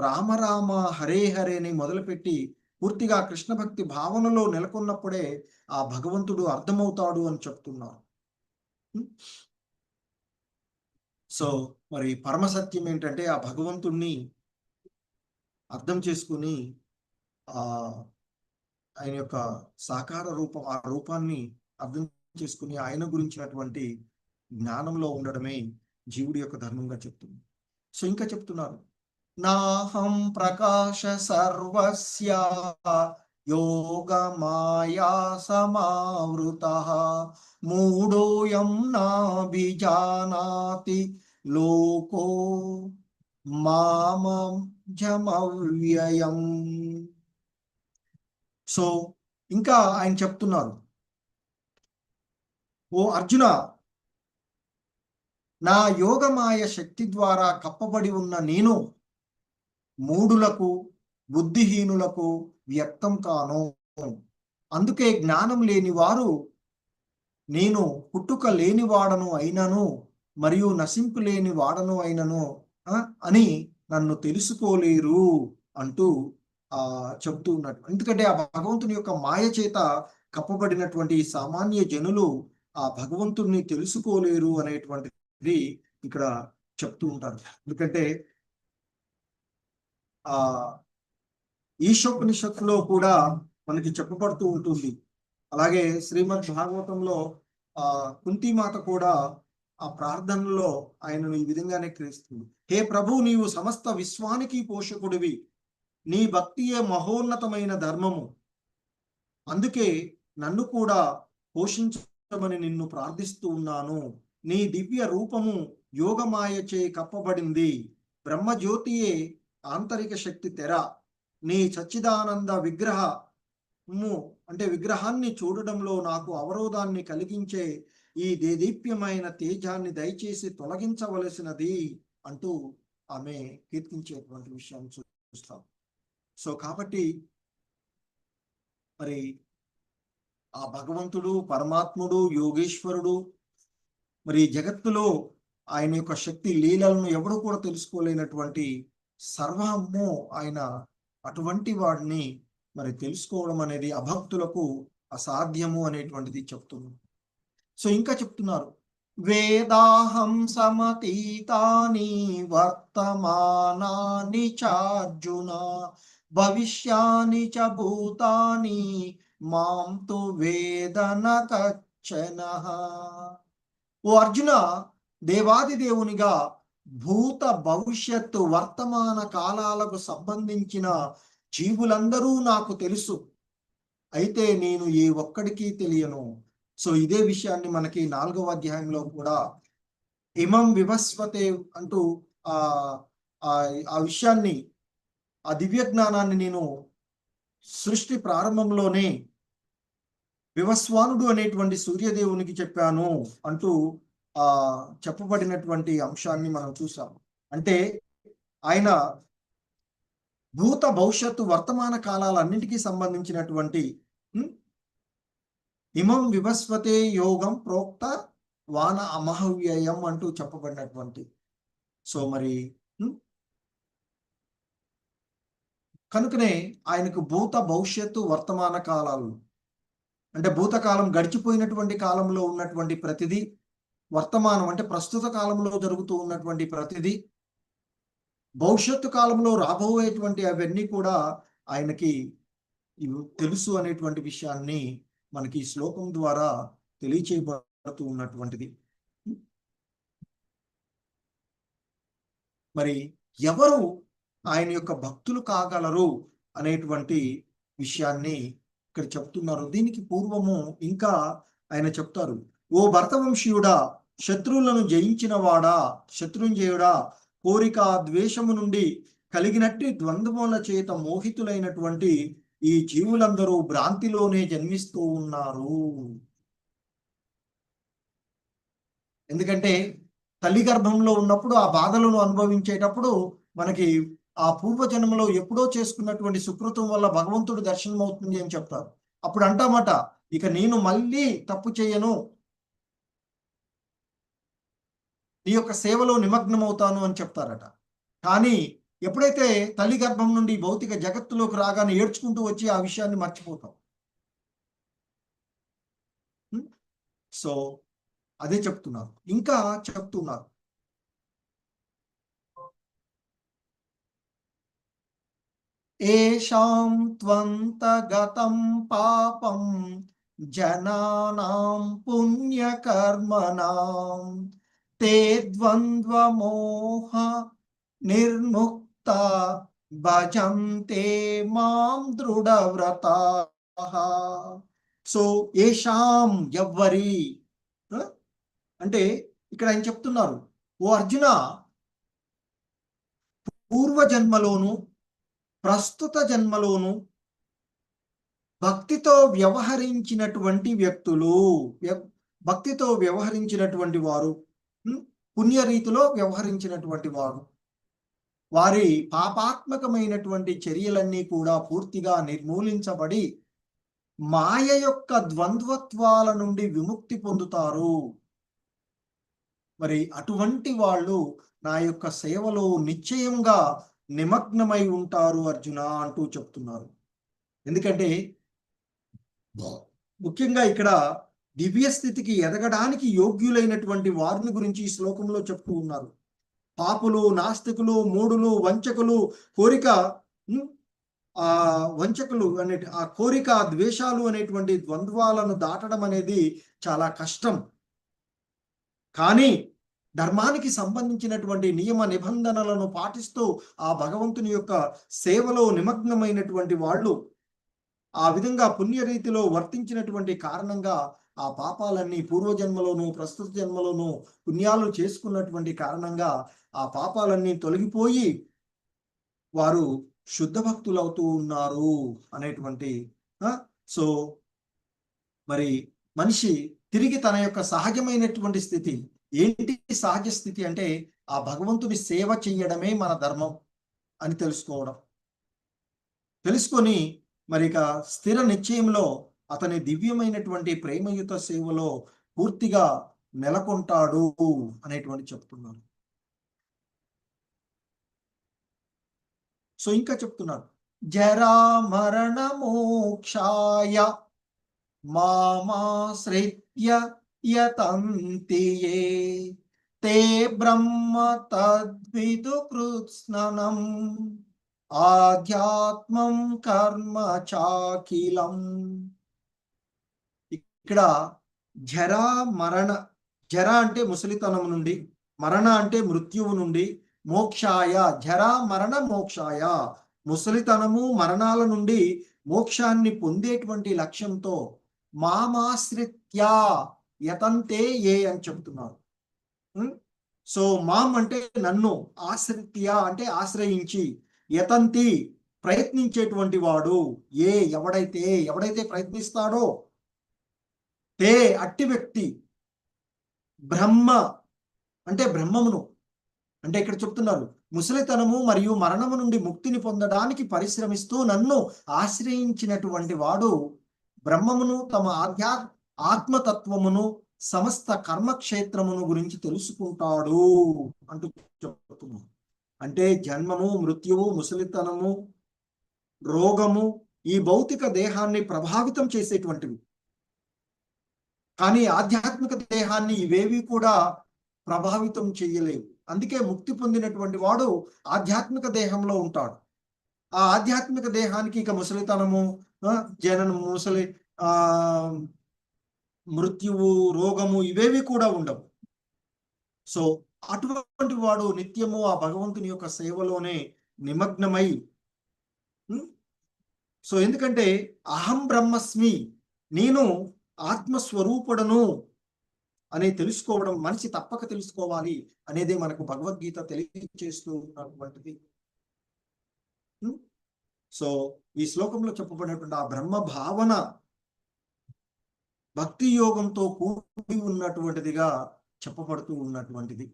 రామ రామ హరే హరే అని మొదలుపెట్టి పూర్తిగా కృష్ణ భక్తి భావనలో నెలకొన్నప్పుడే ఆ భగవంతుడు అర్థమవుతాడు అని చెప్తున్నారు. సో మరి పరమసత్యం ఏంటంటే ఆ భగవంతుణ్ణి అర్థం చేసుకుని ఆయన యొక్క సాకార రూపం, ఆ రూపాన్ని అర్థం చేసుకుని ఆయన గురించినటువంటి జ్ఞానంలో ఉండడమే జీవుడి యొక్క ధర్మంగా చెప్తుంది. సో ఇంకా చెప్తున్నారు, నాహం ప్రకాశ సర్వస్య యోగ మాయా సమావృతః మూఢోయం నాభిజానాతి లోకో జమవ్యయం. సో ఇంకా ఆయన చెప్తున్నారు, ఓ అర్జున, నా యోగమాయ శక్తి ద్వారా కప్పబడి ఉన్న నేను మూఢులకు బుద్ధిహీనులకు వ్యక్తం కాను. అందుకే జ్ఞానం లేని వారు నేను పుట్టుక లేని వాడను అయినను మరియు నశింపు లేని వాడను అయినను అని నన్ను తెలుసుకోలేరు అంటూ చెప్తూ ఉన్నాడు. ఎందుకంటే ఆ భగవంతుని యొక్క మాయ చేత కప్పబడినటువంటి సామాన్య జనులు ఆ భగవంతుణ్ణి తెలుసుకోలేరు అనేటువంటిది ఇక్కడ చెప్తూ ఉంటారు. ఎందుకంటే ఆ ఈశోపనిషత్తులో కూడా మనకి చెప్పబడుతూ ఉంటుంది. అలాగే శ్రీమద్ భాగవతంలో కుంతిమాత కూడా ఆ ప్రార్థనలో ఆయనను ఈ విధంగానే క్రీస్తుంది. హే ప్రభు, నీవు సమస్త విశ్వానికి పోషకుడివి, నీ భక్తియే మహోన్నతమైన ధర్మము, అందుకే నన్ను కూడా పోషించమని నిన్ను ప్రార్థిస్తూ ఉన్నాను. నీ దివ్య రూపము యోగమాయచే కప్పబడింది, బ్రహ్మజ్యోతియే ఆంతరిక శక్తి తెర, నీ సచ్చిదానంద విగ్రహాన్ని చూడడంలో నాకు అవరోధాన్ని కలిగించే ఈ దేదీప్యమైన తేజాన్ని దయచేసి తొలగించవలసినది అంటూ ఆమె కీర్తించేటువంటి విషయాన్ని చూస్తాం. సో కాబట్టి మరి ఆ భగవంతుడు, పరమాత్ముడు, యోగేశ్వరుడు, మరి జగత్తులో ఆయన యొక్క శక్తి లీలలను ఎవరు కూడా తెలుసుకోలేనటువంటి సర్వము ఆయన. అటువంటి వాడిని మరి తెలుసుకోవడం అనేది అభక్తులకు అసాధ్యము అనేటువంటిది చెప్తున్నారు. సో ఇంకా చెప్తున్నారు, వేదాహం సమతీతాని వర్తమానాని చార్జున భవిష్యాని చ భూతాని మాం తు వేదన కచ్చనః. ఓ అర్జున, దేవాది దేవునిగా భూత భవిష్యత్తు వర్తమాన కాలాలకు సంబంధించిన జీవులందరూ నాకు తెలుసు, అయితే నేను ఏ ఒక్కడికి తెలియను. సో ఇదే విషయాన్ని మనకి 4వ అధ్యాయంలో కూడా ఇమం వివస్వతే అంటూ ఆ విషయాన్ని, ఆ దివ్య జ్ఞానాన్ని నేను సృష్టి ప్రారంభంలోనే వివస్వానుడు అనేటువంటి సూర్యదేవునికి చెప్పాను అంటూ చెప్పబడినటువంటి అంశాన్ని మనం చూసాం. అంటే ఆయన భూత భవిష్యత్తు వర్తమాన కాలాలన్నింటికీ సంబంధించినటువంటి ఇమం వివస్వతే యోగం ప్రోక్త వాన అమహవ్యయం అంటూ చెప్పబడినటువంటి. సో మరి కనుకనే ఆయనకు భూత భవిష్యత్తు వర్తమాన కాలాలు అంటే భూతకాలం గడిచిపోయినటువంటి కాలంలో ఉన్నటువంటి ప్రతిదీ, వర్తమానం అంటే ప్రస్తుత కాలంలో జరుగుతూ ఉన్నటువంటి ప్రతిదీ, భవిష్యత్తు కాలంలో రాబోయేటువంటి అవన్నీ కూడా ఆయనకి తెలుసు అనేటువంటి విషయాన్ని మనకి ఈ శ్లోకం ద్వారా తెలియచేయబడుతూ ఉన్నటువంటిది. మరి ఎవరు ఆయన యొక్క భక్తులు కాగలరు అనేటువంటి విషయాన్ని ఇక్కడ చెప్తున్నారు. దీనికి పూర్వము ఇంకా ఆయన చెప్తారు, ఓ భరతవంశీయుడా, శత్రువులను జయించిన వాడా, శత్రుంజయుడా, కోరిక ద్వేషము నుండి కలిగినట్టి ద్వంద్వముల చేత మోహితులైనటువంటి ఈ జీవులందరూ భ్రాంతిలోనే జన్మిస్తూ ఉన్నారు. ఎందుకంటే తల్లి గర్భంలో ఉన్నప్పుడు ఆ బాధలను అనుభవించేటప్పుడు మనకి ఆ పూర్వజన్మలో ఎప్పుడో చేసుకున్నటువంటి సుకృతం వల్ల భగవంతుడు దర్శనం అవుతుంది అని చెప్తారు. అప్పుడు అంటామట, ఇక నేను మళ్ళీ తప్పు చేయను, నీ యొక్క సేవలో నిమగ్నమవుతాను అని చెప్తారట. కానీ ఎప్పుడైతే తల్లి గర్భం నుండి భౌతిక జగత్తులోకి రాగానే ఏడ్చుకుంటూ వచ్చి ఆ విషయాన్ని మర్చిపోతాం. సో అదే చెప్తున్నారు. ఇంకా చెప్తున్నారు, ఏషాం త్వంతగతం పాపం జనానాం పుణ్యకర్మణాం తే ద్వంద్వమోహ నిర్ముక్త భజంతే మాం దృఢవ్రతాః. సో ఏషాం ఎవ్వరి అంటే ఇక్కడ ఆయన చెప్తున్నారు, ఓ అర్జున, పూర్వ జన్మలోను ప్రస్తుత జన్మలోను భక్తితో వ్యవహరించినటువంటి వ్యక్తులు, భక్తితో వ్యవహరించినటువంటి వారు, పుణ్యరీతిలో వ్యవహరించినటువంటి వారు, వారి పాపాత్మకమైనటువంటి చర్యలన్నీ కూడా పూర్తిగా నిర్మూలించబడి మాయ యొక్క ద్వంద్వత్వాల నుండి విముక్తి పొందుతారు. మరి అటువంటి వాళ్ళు నా యొక్క సేవలో నిశ్చయంగా నిమగ్నమై ఉంటారు అర్జున అంటూ చెప్తున్నారు. ఎందుకంటే ముఖ్యంగా ఇక్కడ దివ్య స్థితికి ఎదగడానికి యోగ్యులైనటువంటి వారిని గురించి ఈ శ్లోకంలో చెప్తూ ఉన్నారు. పాపులు, నాస్తికులు, మూఢులు, వంచకులు, కోరిక వంచకులు అనే ఆ కోరిక, ద్వేషాలు అనేటువంటి ద్వంద్వాలను దాటడం అనేది చాలా కష్టం. కానీ ధర్మానికి సంబంధించినటువంటి నియమ నిబంధనలను పాటిస్తూ ఆ భగవంతుని యొక్క సేవలో నిమగ్నమైనటువంటి వాళ్ళు ఆ విధంగా పుణ్యరీతిలో వర్తించినటువంటి కారణంగా ఆ పాపాలన్నీ పూర్వజన్మలోను ప్రస్తుత జన్మలోను పుణ్యాలు చేసుకున్నటువంటి కారణంగా ఆ పాపాలన్నీ తొలగిపోయి వారు శుద్ధ భక్తులు అవుతూ ఉన్నారు అనేటువంటి సో మరి మనిషి తిరిగి తన యొక్క సహజమైనటువంటి స్థితి ఏంటి? సహజ స్థితి అంటే ఆ భగవంతుని సేవ చెయ్యడమే మన ధర్మం అని తెలుసుకొని మరి ఇక స్థిర నిశ్చయంలో అతని దివ్యమైనటువంటి ప్రేమయుత సేవలో పూర్తిగా నెలకొంటాడు అనేటువంటి చెప్తున్నారు. సో ఇంకా చెప్తున్నారు, జరా మరణ మోక్షాయ మామాశ్రిత్య యతంతి యే తే బ్రహ్మ తద్విదు కృత్స్ననం ఆధ్యాత్మం కర్మ చాకిలం. ఇక్కడ జరా మరణ, జర అంటే ముసలితనం నుండి, మరణ అంటే మృత్యువు నుండి, మోక్షాయ జరా మరణ మోక్షాయ ముసలితనము మరణాల నుండి మోక్షాన్ని పొందేటువంటి లక్ష్యంతో మామాశ్రిత్య యతంతే ఏ అని చెప్తున్నారు. సో మాం అంటే నన్ను, ఆశ్రిత్య అంటే ఆశ్రయించి, యతంతి ప్రయత్నించేటువంటి వాడు, ఎవడైతే ప్రయత్నిస్తాడో, తే అట్టి వ్యక్తి, బ్రహ్మ అంటే బ్రహ్మమును, అంటే ఇక్కడ చెప్తున్నారు ముసలితనము మరియు మరణము నుండి ముక్తిని పొందడానికి పరిశ్రమిస్తూ నన్ను ఆశ్రయించినటువంటి వాడు బ్రహ్మమును, తమ ఆత్మతత్వమును, సమస్త కర్మక్షేత్రమును గురించి తెలుసుకుంటాడు అంటూ చెప్తున్నాను. అంటే జన్మము, మృత్యువు, ముసలితనము, రోగము ఈ భౌతిక దేహాన్ని ప్రభావితం చేసేటువంటివి. కానీ ఆధ్యాత్మిక దేహాన్ని ఇవేవి కూడా ప్రభావితం చేయలేవు. అందుకే ముక్తి పొందినటువంటి వాడు ఆధ్యాత్మిక దేహంలో ఉంటాడు. ఆ ఆధ్యాత్మిక దేహానికి ఇక ముసలితనము, జననము, మృత్యువు, రోగము ఇవేవి కూడా ఉండవు. సో అటువంటి వాడు నిత్యము ఆ భగవంతుని యొక్క సేవలోనే నిమగ్నమై, సో ఎందుకంటే అహం బ్రహ్మస్మి, నేను ఆత్మస్వరూపుడను అని తెలుసుకోవడం మనిషి తప్పక తెలుసుకోవాలి అనేది మనకు భగవద్గీత తెలియజేస్తూ ఉన్నటువంటిది. సో ఈ శ్లోకంలో చెప్పబడినటువంటి ఆ బ్రహ్మ భావన భక్తి యోగంతో కూడి ఉన్నటువంటిదిగా చెప్పబడుతూ ఉన్నటువంటిది.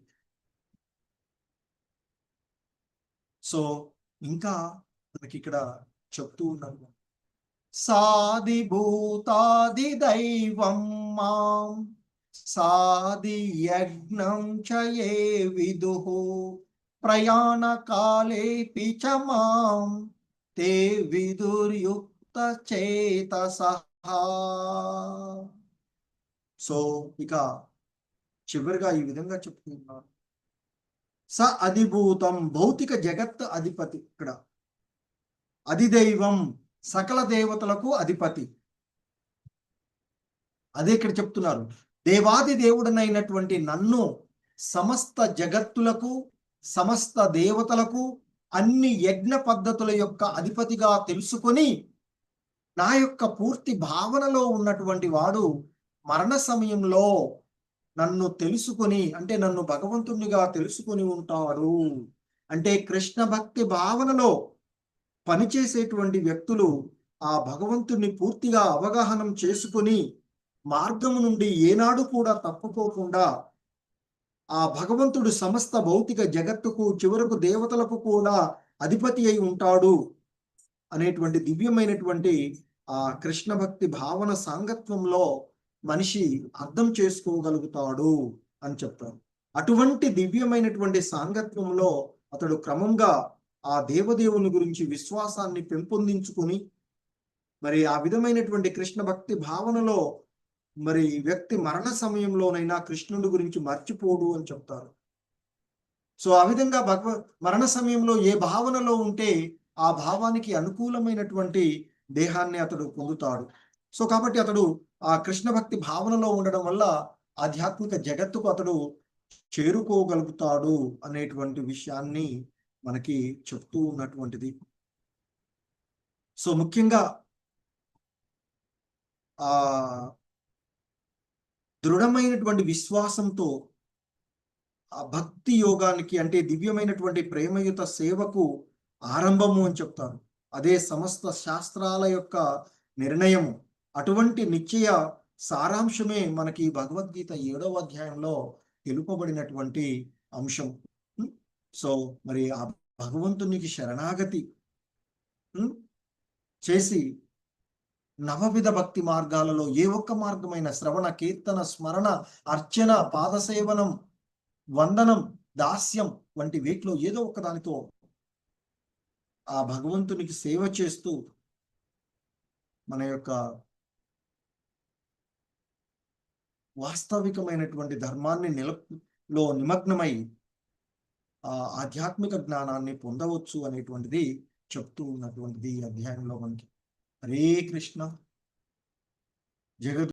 సో ఇంకా మనకి ఇక్కడ చెప్తూ ఉన్నాము, సాది భూతాది దైవం మాం సాది యజ్ఞం చయే విదుః ప్రయాణ కాలే పిచ మాం తే విదుర్యుక్త చేతసః. సో ఇక చివరిగా ఈ విధంగా చెప్తున్నారు, స అధిభూతం భౌతిక జగత్ అధిపతి, ఇక్కడ అధిదైవం సకల దేవతలకు అధిపతి. అదే ఇక్కడ చెప్తున్నారు, దేవాది దేవుడనైనటువంటి నన్ను సమస్త జగత్తులకు, సమస్త దేవతలకు, అన్ని యజ్ఞ పద్ధతుల యొక్క అధిపతిగా తెలుసుకొని నా యొక్క పూర్తి భావనలో ఉన్నటువంటి వాడు మరణ సమయంలో నన్ను తెలుసుకొని, అంటే నన్ను భగవంతునిగా తెలుసుకొని ఉంటాడు. అంటే కృష్ణ భక్తి భావనలో పనిచేసేటువంటి వ్యక్తులు ఆ భగవంతుని పూర్తిగా అవగాహనం చేసుకొని మార్గము నుండి ఏనాడు కూడా తప్పుకోకుండా ఆ భగవంతుడు సమస్త భౌతిక జగత్తుకు చివరకు దేవతలకు కూడా అధిపతి అయి ఉంటాడు అనేటువంటి దివ్యమైనటువంటి ఆ కృష్ణ భక్తి భావన సాంగత్వంలో మనిషి అర్థం చేసుకోగలుగుతాడు అని చెప్తారు. అటువంటి దివ్యమైనటువంటి సాంగత్వంలో అతడు క్రమంగా ఆ దేవదేవుని గురించి విశ్వాసాన్ని పెంపొందించుకొని మరి ఆ విధమైనటువంటి కృష్ణ భక్తి భావనలో మరి వ్యక్తి మరణ సమయంలోనైనా కృష్ణుడి గురించి మర్చిపోడు అని చెప్తారు. సో ఆ విధంగా మరణ సమయంలో ఏ భావనలో ఉంటే ఆ భావానికి అనుకూలమైనటువంటి దేహాన్ని అతడు పొందుతాడు. సో కాబట్టి అతడు ఆ కృష్ణ భక్తి భావనలో ఉండడం వల్ల ఆధ్యాత్మిక జగత్తుకు అతడు చేరుకోగలుగుతాడు అనేటువంటి విషయాన్ని మనకి చెప్తూ ఉన్నటువంటిది. సో ముఖ్యంగా ఆ దృఢమైనటువంటి విశ్వాసంతో ఆ భక్తి యోగానికి అంటే దివ్యమైనటువంటి ప్రేమయుత సేవకు ఆరంభము అని చెప్తారు. అదే సమస్త శాస్త్రాల యొక్క నిర్ణయము. అటువంటి నిశ్చయ సారాంశమే మనకి భగవద్గీత 7వ అధ్యాయంలో తెలుపబడినటువంటి అంశం. సో మరి ఆ భగవంతునికి శరణాగతి చేసి నవవిధ భక్తి మార్గాలలో ఏ ఒక్క మార్గమైన శ్రవణ, కీర్తన, స్మరణ, అర్చన, పాదసేవనం, వందనం, దాస్యం వంటి వీటిలో ఏదో ఒక దానితో ఆ భగవంతునికి సేవ చేస్తూ మన యొక్క వాస్తవికమైనటువంటి ధర్మాన్ని నిమగ్నమై ఆ ఆధ్యాత్మిక జ్ఞానాన్ని పొందవచ్చు అనేటువంటిది చెప్తూ ఉన్నటువంటిది ఈ అధ్యాయంలో మనకి. హరే కృష్ణ. జగత్